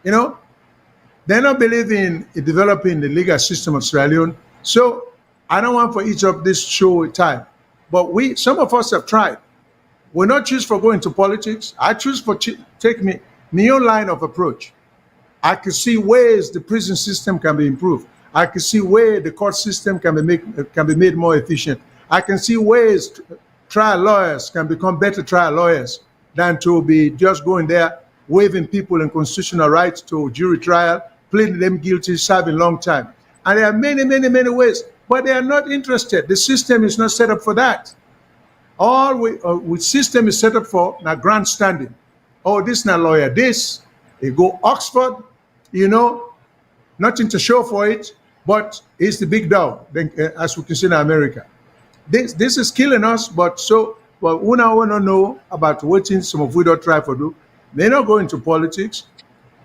They don't believe in developing the legal system of Sierra Leone. So I don't want for each of this show time. But some of us have tried. We're not choose for going to politics. I choose for take me new line of approach. I could see ways the prison system can be improved. I could see ways the court system can be made more efficient. I can see ways trial lawyers can become better trial lawyers than to be just going there waiving people in constitutional rights to jury trial, pleading them guilty, serving long time. And there are many, many, many ways, but they are not interested. The system is not set up for that. All we system is set up for now grandstanding. Oh, this not lawyer. This they go Oxford, you know, nothing to show for it, but he's the big dog, as we can see in America. This is killing us, but we now want to know about what some of we don't try for do. They not go into politics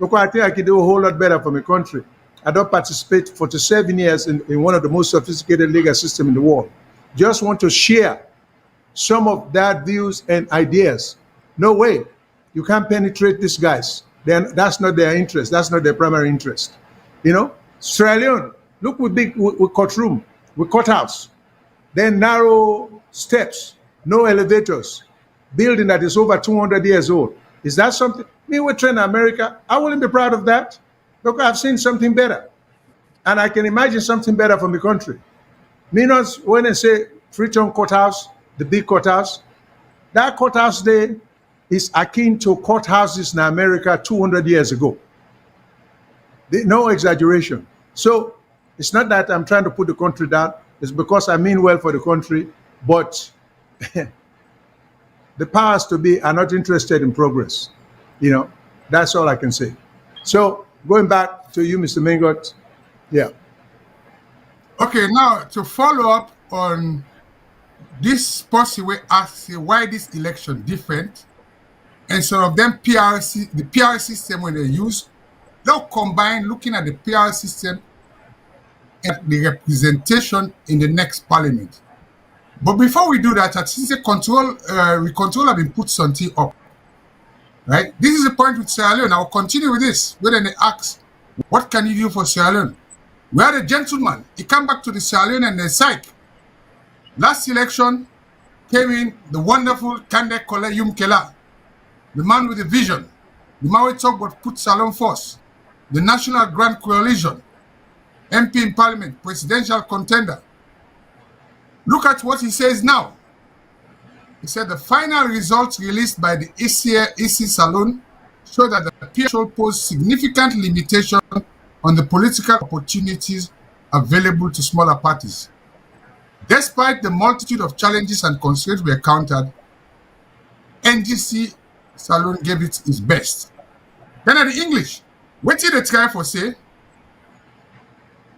because I think I can do a whole lot better for my country. I don't participate 47 years in one of the most sophisticated legal systems in the world. Just want to share some of that views and ideas. No way. You can't penetrate these guys. That's not their interest. That's not their primary interest. You know, Sierra Leone, look with courtroom, with courthouse, then narrow steps, no elevators, building that is over 200 years old. Is that something? Me, we're trained in America. I wouldn't be proud of that because I've seen something better. And I can imagine something better for my country. Me not when I say Freetown Courthouse, the big courthouse, that courthouse there is akin to courthouses in America 200 years ago. No exaggeration. So it's not that I'm trying to put the country down. It's because I mean well for the country, but the powers to be are not interested in progress. You know, that's all I can say. So going back to you, Mr. Mingot, yeah. Okay, now to follow up on this person will ask why this election different, and some of them the PR system when they use, they'll combine looking at the PR system and the representation in the next parliament. But before we do that, since the control have been put something up, right? This is the point with Sierra Leone. I'll continue with this. When they ask, what can you do for Sierra Leone? We had a gentleman. He came back to the Sierra Leone and they psych. Last election came in the wonderful Kande Kole Yumkela, the man with the vision, the man we talk about put Salon Force, the National Grand Coalition, MP in Parliament, presidential contender. Look at what he says now. He said the final results released by the EC Salon show that the PSO posed significant limitation on the political opportunities available to smaller parties. Despite the multitude of challenges and constraints we encountered, NGC Salon gave it its best. Then at the English, what did they try for say?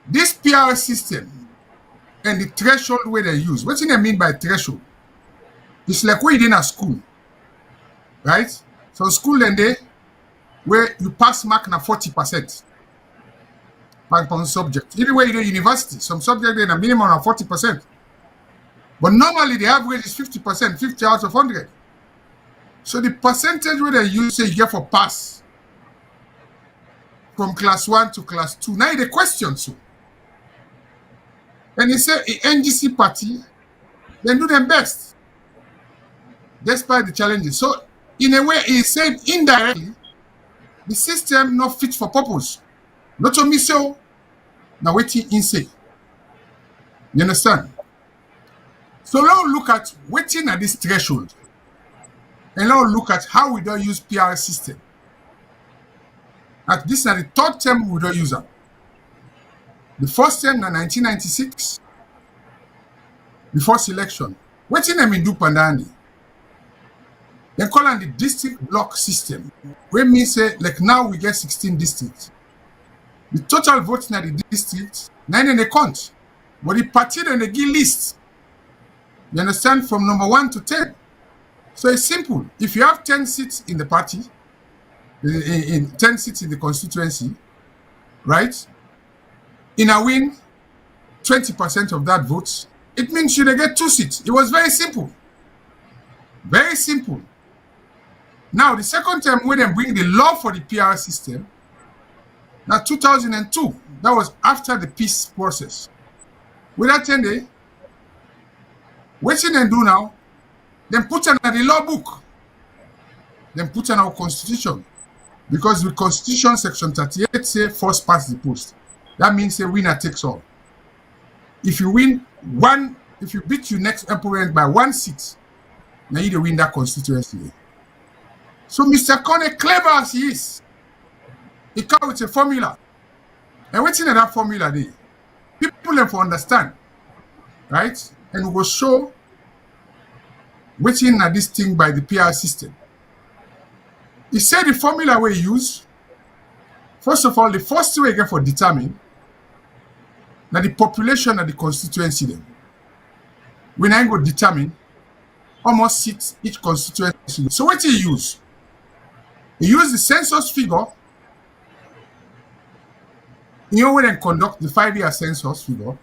This PR system and the threshold where they use, what do they mean by threshold? It's like we did in a school, right? So school then they, where you pass mark na 40% per subject. Even where you do university, some subject then a minimum of 40%. But normally the average is 50%, 50 out of 100. So the percentage where they use say you get for pass from class 1 to class 2. Now the question so. And he said the NGC party, they do them best, despite the challenges. So in a way, he said indirectly, the system not fit for purpose. Not only so, now waiting in say. You understand? So now look at waiting at this threshold. And now look at how we don't use PR system. At this is the third term we don't use them. The first term in 1996, the first election. What in them in do pandani? They call it the district block system. Where means say like now we get 16 districts. The total votes in the district 9 in the count, but the party and the give list. You understand from number 1 to 10. So it's simple. If you have 10 seats in the party, in 10 seats in the constituency, right? In a win, 20% of that votes, it means you get 2 seats. It was very simple. Very simple. Now, the second time when they bring the law for the PR system, now 2002, that was after the peace process. With that 10 day, what they do now, then put on the law book, then put on our constitution. Because the Constitution Section 38 say first past the post. That means a winner takes all. If you win one, if you beat your next opponent by 1 seat, now you win that constituency. So Mr. Kone, clever as he is, he come with a formula. And what's in that formula there? People have to understand, right? And we will show what's in this thing by the PR system. He said the formula we use, first of all, the first thing we get for determine that the population of the constituency then. We now go determine almost seats each constituency. So what he use? He use the census figure. You know when they conduct the 5-year census figure.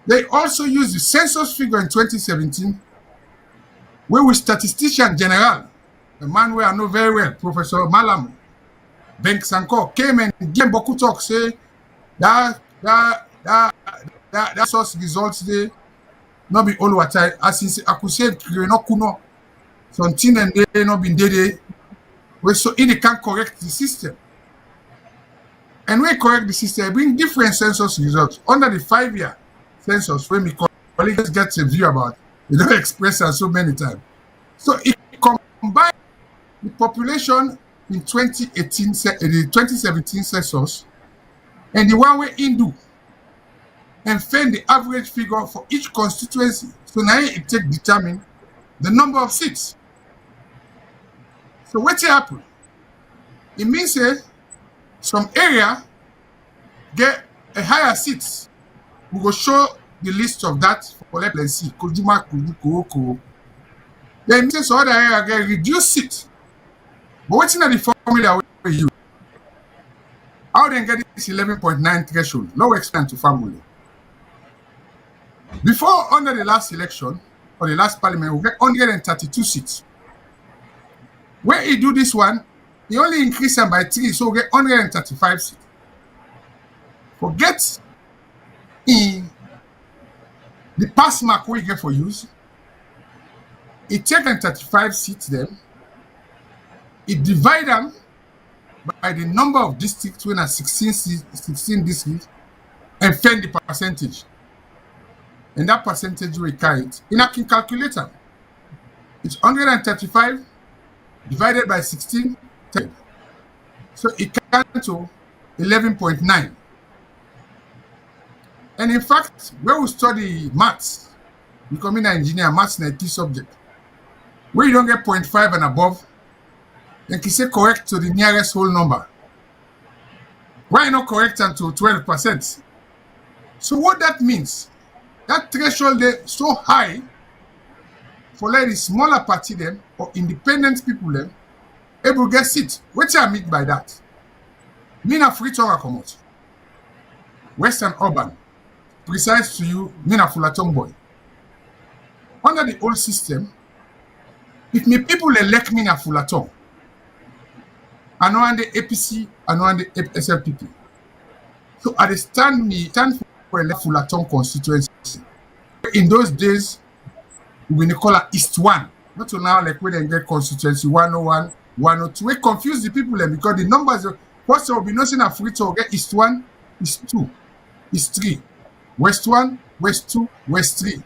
They also use the census figure in 2017, where we statistician general, the man we I know very well, Professor Malam Benk-Sanko, came and gave beaucoup talk, say that source results there not be all what as he say, I could say no kuno something and they not been dead. So he can correct the system. And when correct the system, bring different census results under the 5-year census when we colleagues get a view about. They don't express it so many times. So it combined the population in 2018, the 2017 census, and the one way in do, and find the average figure for each constituency. So now it take determine the number of seats. So what happen? It means some area get a higher seats. We will show the list of that for let's see. Kujuma, Kujuko. Then it means other area get reduced seat. But what's in the formula we use? How then get this 11.9 threshold? Now we explain to family. Before under the last election or the last parliament, we get 132 seats. When he do this one, he only increase them by 3, so we get 135 seats. Forget in the pass mark we get for use. It take 35 seats then. It divide them by the number of districts when are 16 districts and find the percentage. And that percentage we carry it. In a calculator, it's 135 divided by 16. So it comes to 11.9. And in fact, when we study maths, becoming an engineer, maths is a key subject. Where you don't get 0.5 and above, then you say correct to the nearest whole number. Why not correct until 12%? So what that means, that threshold is so high for like the smaller party them or independent people them able to get seats. What I mean by that? Mean a free town come out. Western urban. Precise to you, mean a Fullerton boy. Under the old system, if me people elect me a Fullerton, I know on the APC, I know on the SLPP. So at the stand for a Fullerton constituency. In those days, we call it East 1. Not to now like when they get constituency 101, 102. We confuse the people because the numbers, first of all, we know saying a free to get East 1, East 2, East 3, West 1, West 2, West 3,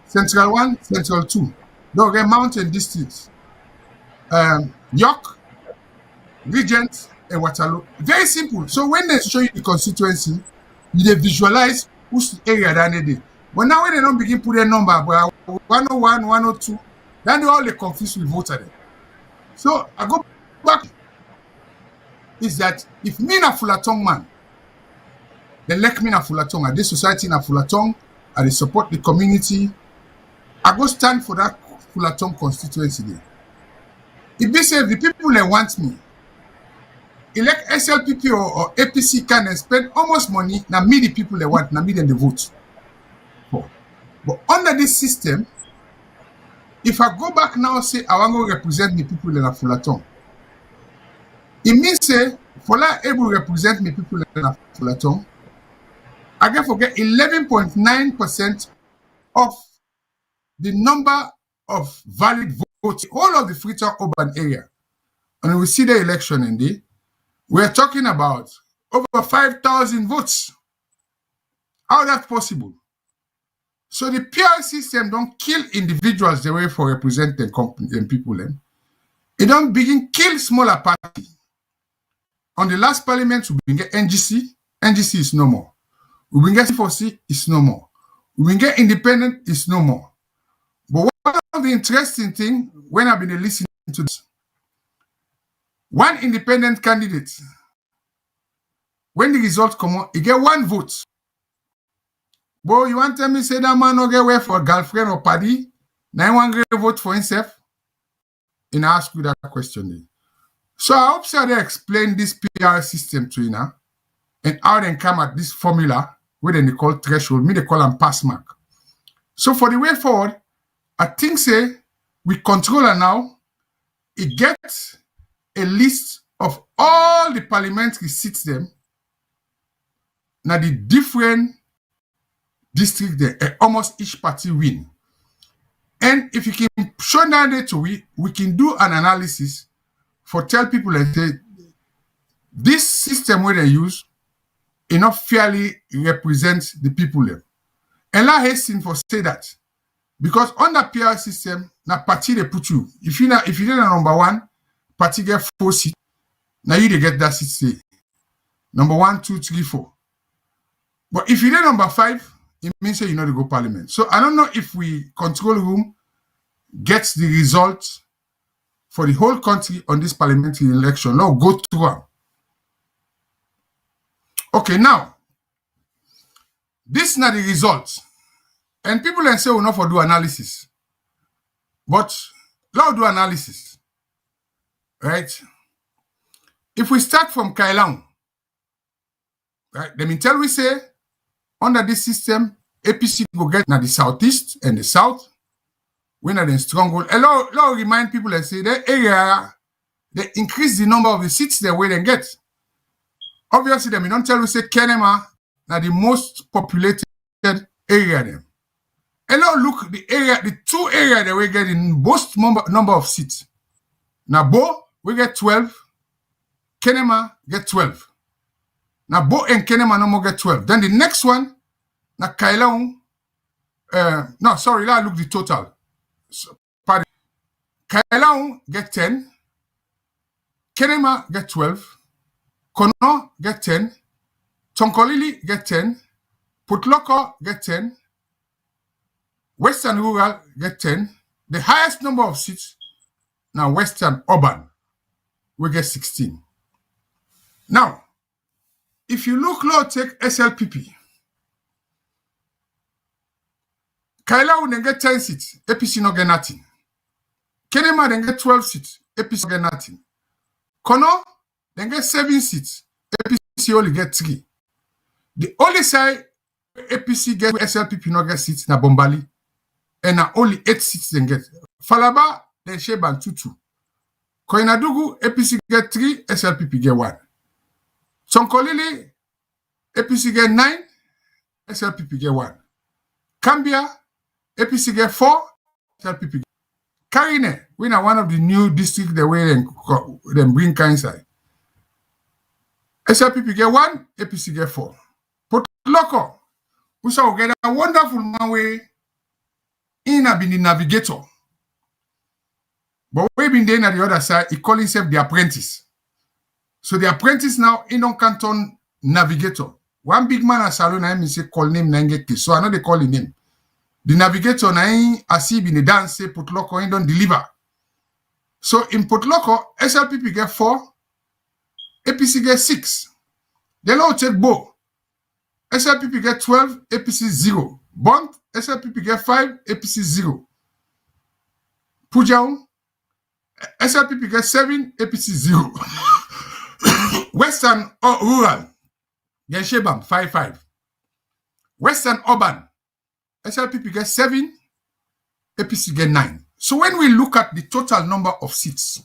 Central 1, Central 2. Don't get mountain districts. York, Regent, and Waterloo. Very simple. So when they show you the constituency, you visualize whose area that they did. But now when they don't begin put their number, 101, 102, then they all they confused with voter them. So I go back is that if me na Fullerton man, they elect me na Fullerton, and this society na Fullerton, and they support the community, I go stand for that Fullerton constituency there. If they say the people that want me, elect SLPP or APC can spend almost money, now me the people they want, now me them the vote for. But under this system, if I go back now say I want to represent the people in a Fullerton, it means say for that able to represent the people in a Fullerton, I can forget 11.9% of the number of valid votes, all of the Freetown urban area. and we see the election in the, we're talking about over 5,000 votes. How that possible? So the PR system don't kill individuals the way for representing and people. It don't begin kill smaller party. On the last parliament, we get NGC. NGC is no more. We get C4C, it's no more. We get independent, it's no more. But one of the interesting things, when I've been listening to this, one independent candidate, when the results come out, he get 1 vote. But you want to tell me, say that man no get way for a girlfriend or party, now one great vote for himself? And I ask you that question. So I hope so they explain this PR system to you now, and how they come at this formula, where they call threshold, me they call them pass mark. So for the way forward, I think say we controller now, it gets a list of all the parliamentary seats them. Now the different district there, almost each party win. And if you can show that day to we can do an analysis for tell people that this system where they use enough fairly represents the people there. And I hasten for say that because on the PR system, na party they put you. If you're the number 1, party get 4 seats. Now you they get that seat say number 1, 2, 3, 4. But if you're the number 5, it means that you know to go parliament. So I don't know if we control room gets the result for the whole country on this parliamentary election. Now go through them. Okay, now this is not the results. And people then say we'll not for do analysis. But let's do analysis. Right? If we start from Kailang, right? Let me tell we say under this system, APC go get na the southeast and the south. When are the stronghold. And now remind people and say that area they increase the number of the seats they will get. Obviously, they may not tell you say Kenema na the most populated area them. And now look the area, the 2 areas that we get in most number of seats. Now Bo we get 12, Kenema get 12. Now Bo and Kenema no more get 12. Then the next one, na Kailang, no, sorry, let's look the total. So, pardon. Kailang get 10, Kenema get 12, Kono get 10, Tonkolili get 10, Putloko get 10, Western Rural get 10. The highest number of seats, now Western Urban, we get 16. Now, if you look low, take SLPP. Kailang then get 10 seats, APC no get nothing. Kenema then get 12 seats, APC no get nothing. Kono then get 7 seats, APC only get 3. The only side APC get SLPP no get seats na Bombali, and na only 8 seats then get. Falaba then Sheban 2-2. Koinadugu APC get 3, SLPP get 1. Sonkolili APC get 9, SLPP get 1. Cambia APC get 4, SLPP get. Karine, we are one of the new districts the way them bring inside. SLPP get 1, APC get 4. Put local, we shall get a wonderful man way in a the navigator. But we been there on the other side, he call himself the apprentice. So the apprentice now in on canton navigator. One big man at salon I say call name Nangeke. So I know they call him name. The navigator na asib in the dance say Putloko and don't deliver. So in Putloko, SLPP get 4, APC get 6. Then I'll take Bo. SLPP get 12, APC 0. Bond, SLPP get 5, APC 0. Pujaun, SLPP get 7, APC 0. Western or Rural, Genshebam 5-5. Western Urban, SLPP get 7, APC get 9. So when we look at the total number of seats,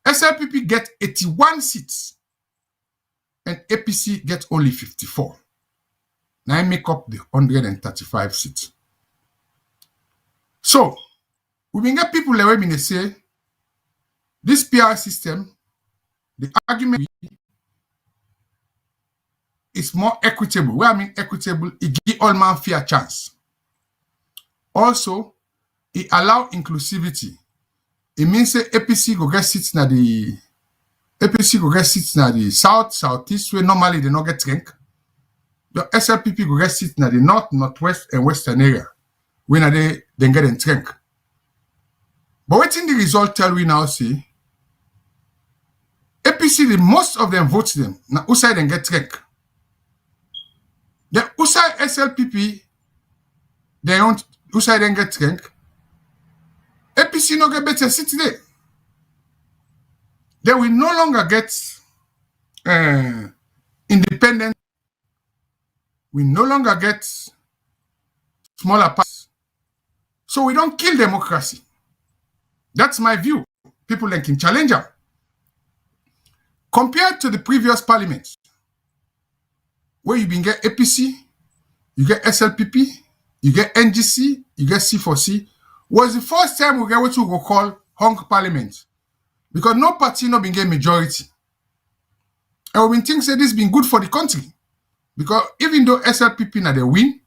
SLPP get 81 seats and APC get only 54. Now I make up the 135 seats. So we will get people like when they say this PR system, the argument is more equitable. Where I mean equitable, it give all man fair chance. Also, it allow inclusivity. It means say APC go get seats na the south, southeast, where normally they not get rank. The SLPP go get seats na the north, northwest, and western area. When they then get in rank. But what in the result tell we now see APC, the most of them votes them. Now outside and get rank. The outside SLPP, they don't outside and get rank. APC no get better seat today. They will no longer get independent. We no longer get smaller parties. So we don't kill democracy. That's my view. People like in Challenger. Compared to the previous parliaments, where you been get APC, you get SLPP, you get NGC, you get C4C, was the first time we get what we will call hung parliament. Because no party no been get majority. And we been think say this been good for the country. Because even though SLPP now they win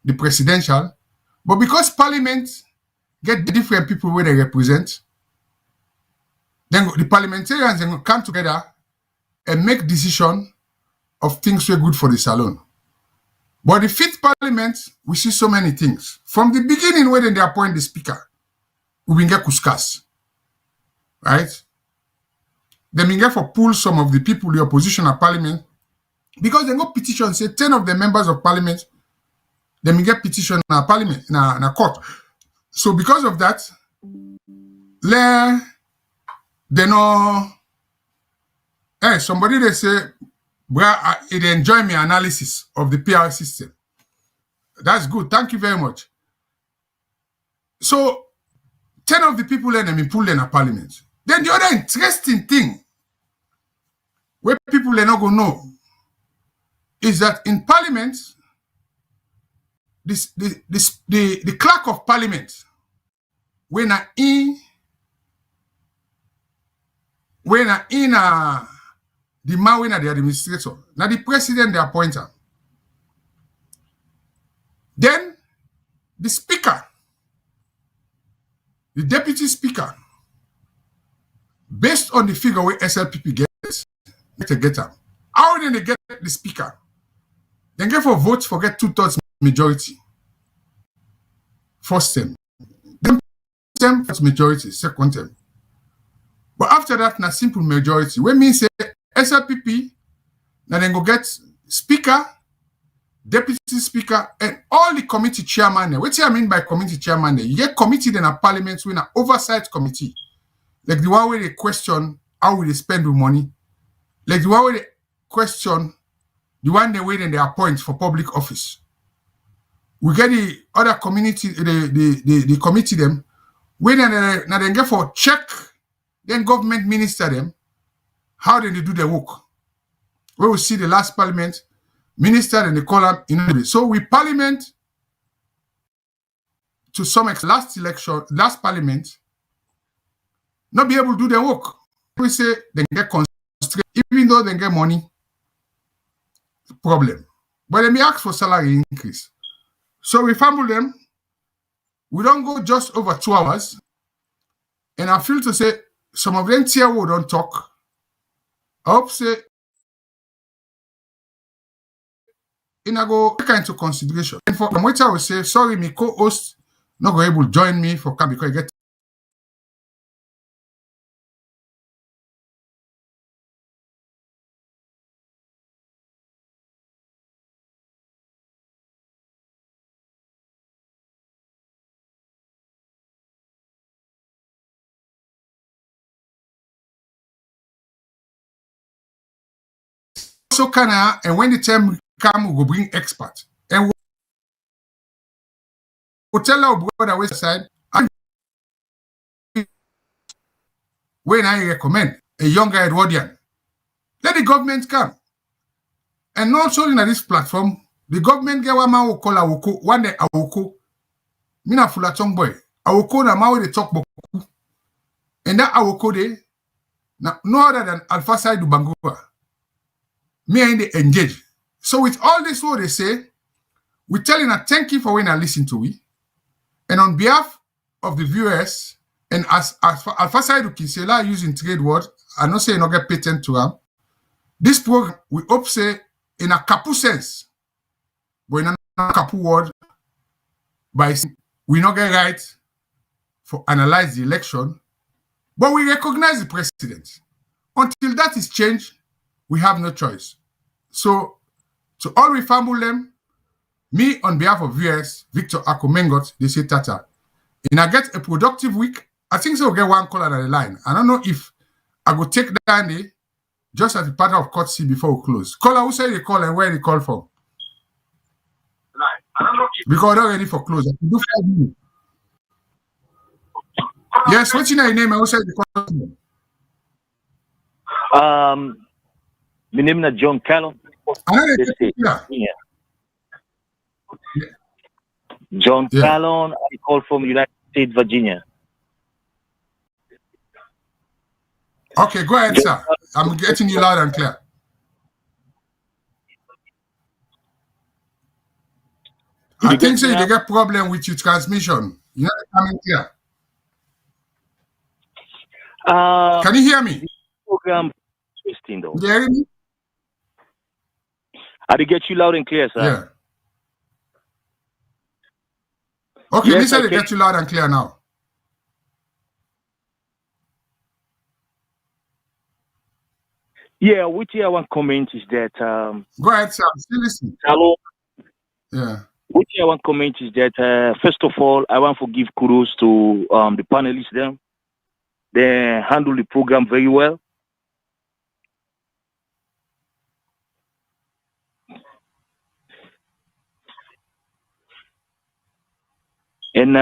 the presidential, but because parliament get different people where they represent, then the parliamentarians then come together and make decision of things that are good for the salon. But the fifth parliament, we see so many things. From the beginning, when they appoint the speaker, we been get kuskas. Right? They been get for pull some of the people, the opposition at parliament, because they go petition, say 10 of the members of parliament, they been get petition in parliament, in a court. So because of that, they know, hey, somebody they say, well, it enjoy my analysis of the PR system. That's good. Thank you very much. So 10 of the people then been pulled in a parliament. Then the other interesting thing where people are not going to know is that in parliament, the clerk of parliament, when in the man when the administrator, now the president they appoint him. Then the speaker, the deputy speaker, based on the figure where SLPP gets, they get them. How then they get the speaker? They get for votes for get 2/3 majority. First term. Then term first majority, second term. But after that, na simple majority. What means say SLPP, now then go get speaker, deputy speaker, and all the committee chairman. What I mean by committee chairman? You get committee then a parliament with an oversight committee. Like the one where they question how will they spend the money. Like the one where they question the one they wait and they appoint for public office. We get the other community, the committee them, where now they get for check, then government minister them, how did they do their work? Where we see the last parliament, minister and they call them in. So we parliament to some extent, last parliament, not be able to do their work. We say they get constrained, even though they get money, problem. But they may ask for salary increase. So we fumble them. We don't go just over 2 hours. And I feel to say some of them tier will don't talk. I hope say in I go take into consideration. And for which I will say, sorry, my co-host not going able to join me for camp because I get so can I, and when the time come, we go bring experts. And we'll tell our brother west side, when I recommend a younger Edwardian, let the government come. And not only on this platform, the government get one man will call Awoko, one day Awoko. Mina Fulatong boy. Awoko na ma we dey talk boku. And that Awoko dey, Now, no other than Alpha Saidu Bangura. Me and they engage. So with all this, what they say, we telling a thank you for when I listen to we. And on behalf of the viewers, and as Alpha Saidu Kinsela using trade word, I not say no get patent to them. This program, we hope say in a couple sense, but in a couple word, by we not get right for analyze the election, but we recognize the president. Until that is changed, we have no choice. So, to all we family them, me on behalf of viewers, Victor Akomengot, they say Tata. And I get a productive week. I think so. We'll get one caller on the line. I don't know if I go take that day just as a part of courtesy before we close. Caller, who say they call and where they call from? I don't know because I'm not ready for close. I can do 5 minutes. Yes, what's your name? I will say the call from. My name is John Callum. John Callum, I call from United States, Virginia. Okay, go ahead, sir. I'm getting you loud and clear. I think so. You get problem with your transmission. You're not coming clear. Can you hear me? Program interesting though. You hear me? I did get you loud and clear, sir. Yeah. Okay, yes, listen, get you loud and clear now. Yeah, what I want to comment is that go ahead, sir. Still listen. Hello. Yeah. What I want to comment is that first of all, I want to give kudos to the panelists there. They handle the program very well. And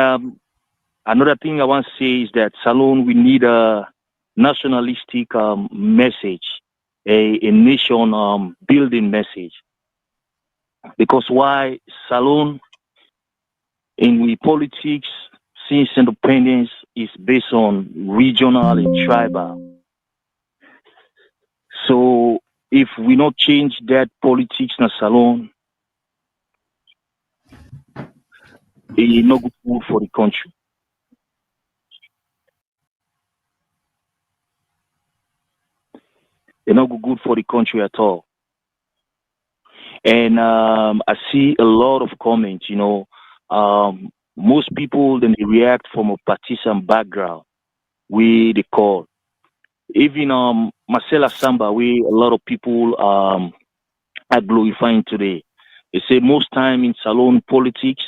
another thing I want to say is that Salone, we need a nationalistic message, a nation building message. Because why Salone in the politics since independence is based on regional and tribal. So if we not change that politics in Salone, it's not good for the country. It's not good for the country at all. And I see a lot of comments, you know. Most people, then they react from a partisan background. We they call. Even Marcela Samba, a lot of people are glorifying today. They say most time in Salone politics,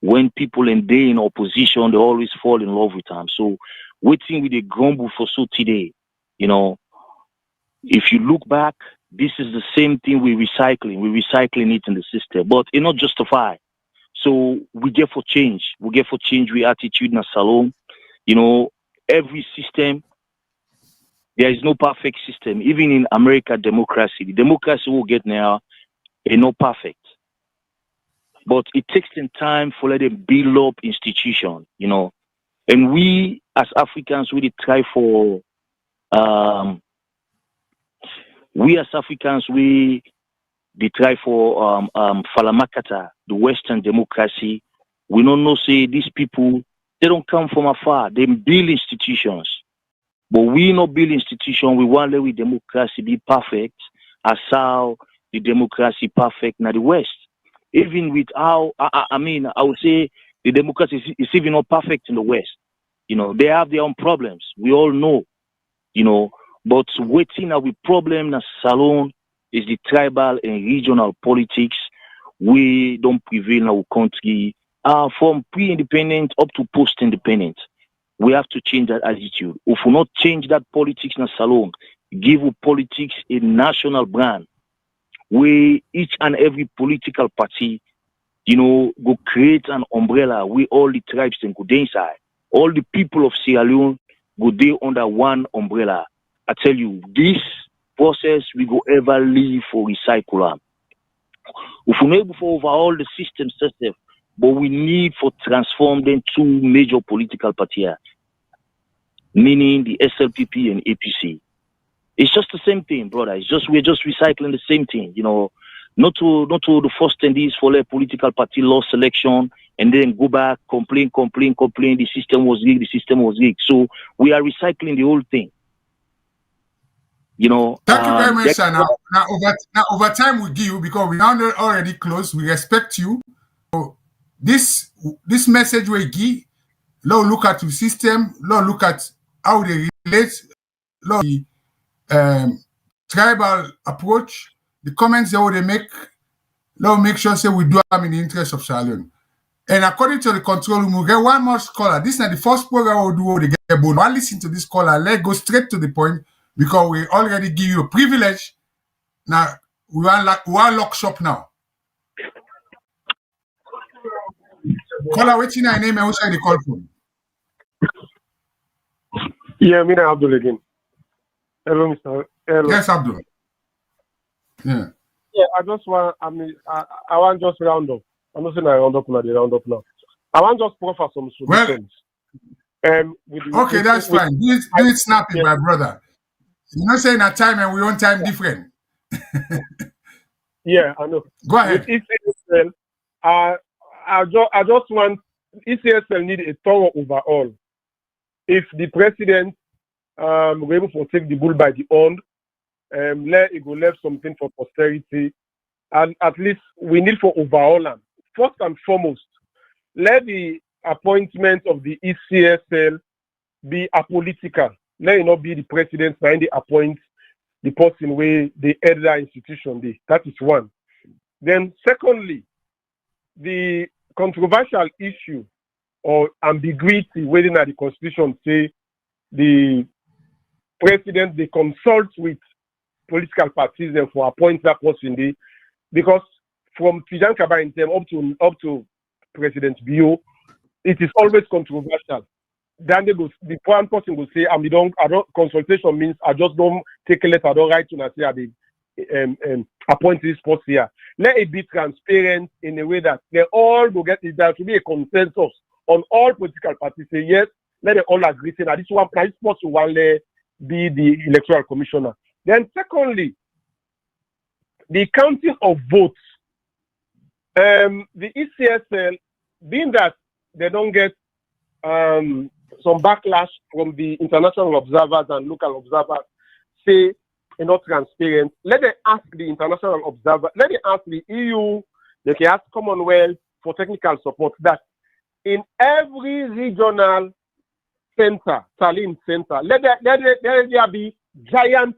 when people and they in opposition, they always fall in love with them. So waiting with the grumble for so today, you know, if you look back, this is the same thing we're recycling. We're recycling it in the system, but it's not justified. So we get for change. We get for change with attitude in Salone. You know, every system, there is no perfect system. Even in America democracy, the democracy will get now is not perfect. But it takes some time for them build up institutions, you know. And we as Africans really try for they try for Falamakata, the Western democracy. We don't know say these people, they don't come from afar. They build institutions. But we not build institutions. We want let democracy be perfect as how the democracy perfect in the West. Even with how I would say the democracy is even not perfect in the West. You know, they have their own problems. We all know, you know, but waiting our problem in Salone is the tribal and regional politics. We don't prevail in our country from pre-independent up to post-independent. We have to change that attitude. If we not change that politics in Salone, give politics a national brand, where each and every political party, you know, go create an umbrella where all the tribes can go inside. All the people of Sierra Leone go there under one umbrella. I tell you, this process we go ever leave for recycle. If we need for overall the system, but we need for transform them to major political parties, meaning the SLPP and APC. It's just the same thing, brother. It's just we're just recycling the same thing, you know. Not to the first attendees for a political party lost election and then go back, complain. The system was rigged. So we are recycling the whole thing. You know. Thank you very much, sir. Now, over time we give you, because we are already close. We respect you. So this message we give, look at the system, look at how they relate, the tribal approach, the comments they make, make sure say we do them in the interest of Sierra Leone. And according to the control room, we get one more caller. This is not the first program we'll do where they get bone. I'll listen to this caller. Let's go straight to the point, because we already give you a privilege. Now, we are lock shop now. Caller, what's your name and who's the call from? Yeah, Mina Abdul again. Hello, Mr. Hello. Yes, Abdul. Yeah. Yeah, I want just round up. I'm not saying I round up now, they round up now. I want just proffer some solutions. Okay, that's fine. Do it snappy, my brother. You're not saying a time and we own time different. Yeah, I know. Go ahead. With ECSL, I just want ECSL need a thorough overhaul. If the president were able to take the bull by the horn, let it go left something for posterity, and at least we need for overhaul them. First and foremost, let the appointment of the ECSL be apolitical. Let it not be the president trying to appoint the person where they head that institution. That is one. Then secondly, the controversial issue or ambiguity within the constitution say the president they consult with political parties and for appoint that person there, because from Tijan Kaba in term up to President Bio, it is always controversial. Then the one person will say, I don't consultation means I just don't take a letter, I don't write to say I appoint this person here. Let it be transparent in a way that they all will get it. There should be a consensus on all political parties. Say yes, let them all agree say that this person will be the electoral commissioner. Then secondly, the counting of votes. The ECSL, being that they don't get some backlash from the international observers and local observers, say not transparent. Let them ask the international observer, let them ask the EU, they can ask Commonwealth for technical support that in every regional center, Saline center, let there be giant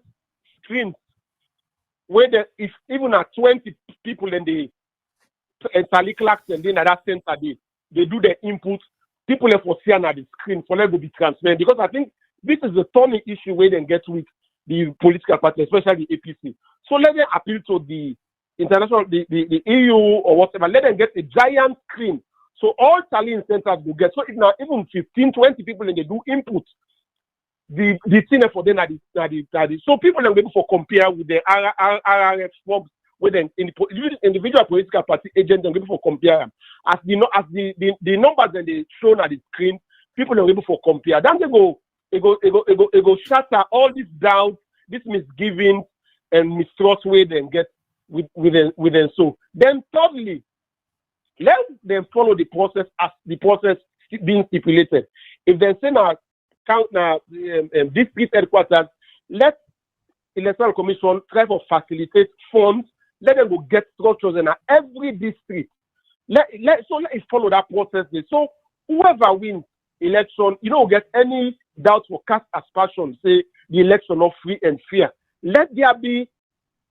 screens where there is even at 20 people in the Sally Clarks and then at that center they do the input. People have for see on the screen for them to be transparent, because I think this is the thorny issue where they get with the political party, especially the APC. So let them appeal to the international, the EU or whatever. Let them get a giant screen. So all tallying centers will get. So if now even 15, 20 people and they do input, the thing for them are the so people are able to compare with the RRF forms with the individual political party agents and able to compare them. As the numbers that they shown at the screen, people are able to compare. Then they go shatter all this doubt, this misgiving and mistrust way they get within. So then thirdly, let them follow the process as the process being stipulated. If they say now district headquarters, let Electoral Commission try to facilitate funds. Let them go get structures in every district. Let it follow that process. So whoever wins election, you don't get any doubt for cast aspersion, say the election not free and fair. Let there be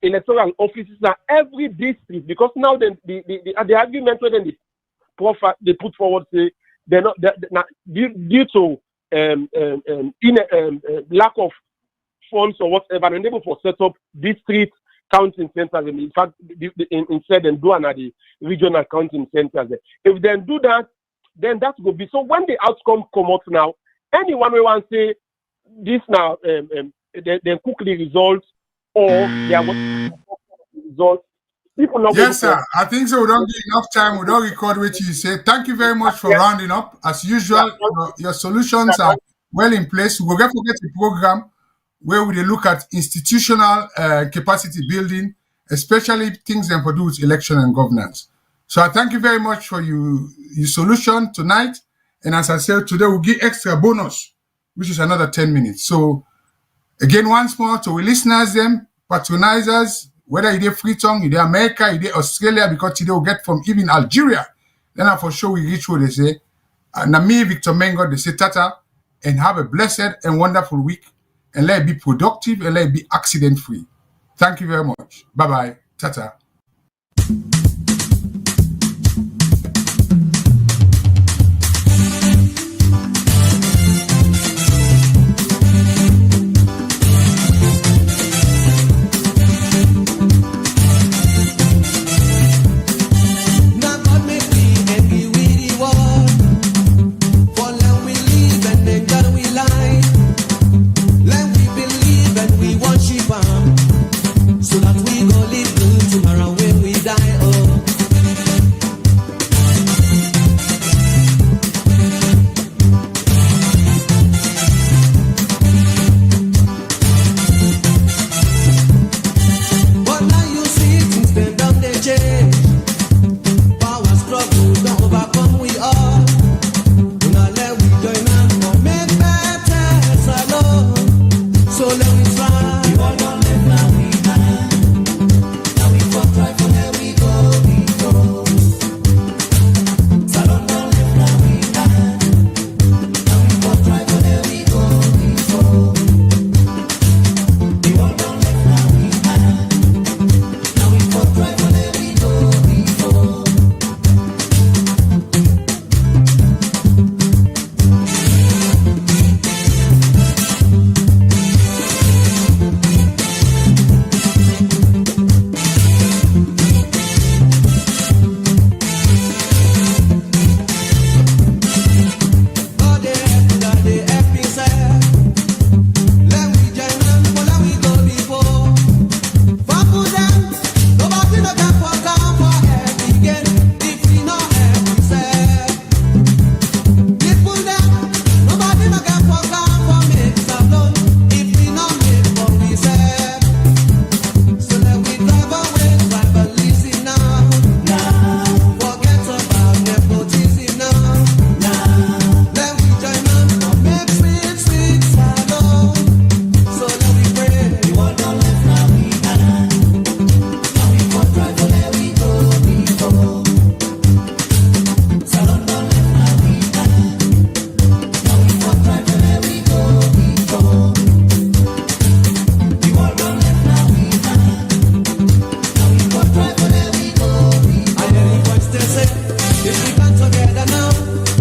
electoral offices in every district, because now the argument when they put forward say they're not due to lack of funds or whatever, and able to set up district counting centers. And in fact, instead and do another regional counting centers. If they do that, then that will be so. When the outcome come out now, anyone will want to say this now, then quickly results or they are results. Yes, sir. I think so. We don't give enough time. We don't record what you say. Thank you very much for rounding up. As usual, your solutions are well in place. We will get forget the program where we look at institutional capacity building, especially things that have to do with election and governance. So I thank you very much for your solution tonight. And as I said, today we'll give extra bonus, which is another 10 minutes. So again, once more, to our listeners, them, patronizers, whether you're Freetown, you're America, you're Australia, because today we'll get from even Algeria, then I for sure we reach what they say. Nami Victor Mengo, they say Tata, and have a blessed and wonderful week, and let it be productive and let it be accident-free. Thank you very much. Bye-bye. Tata.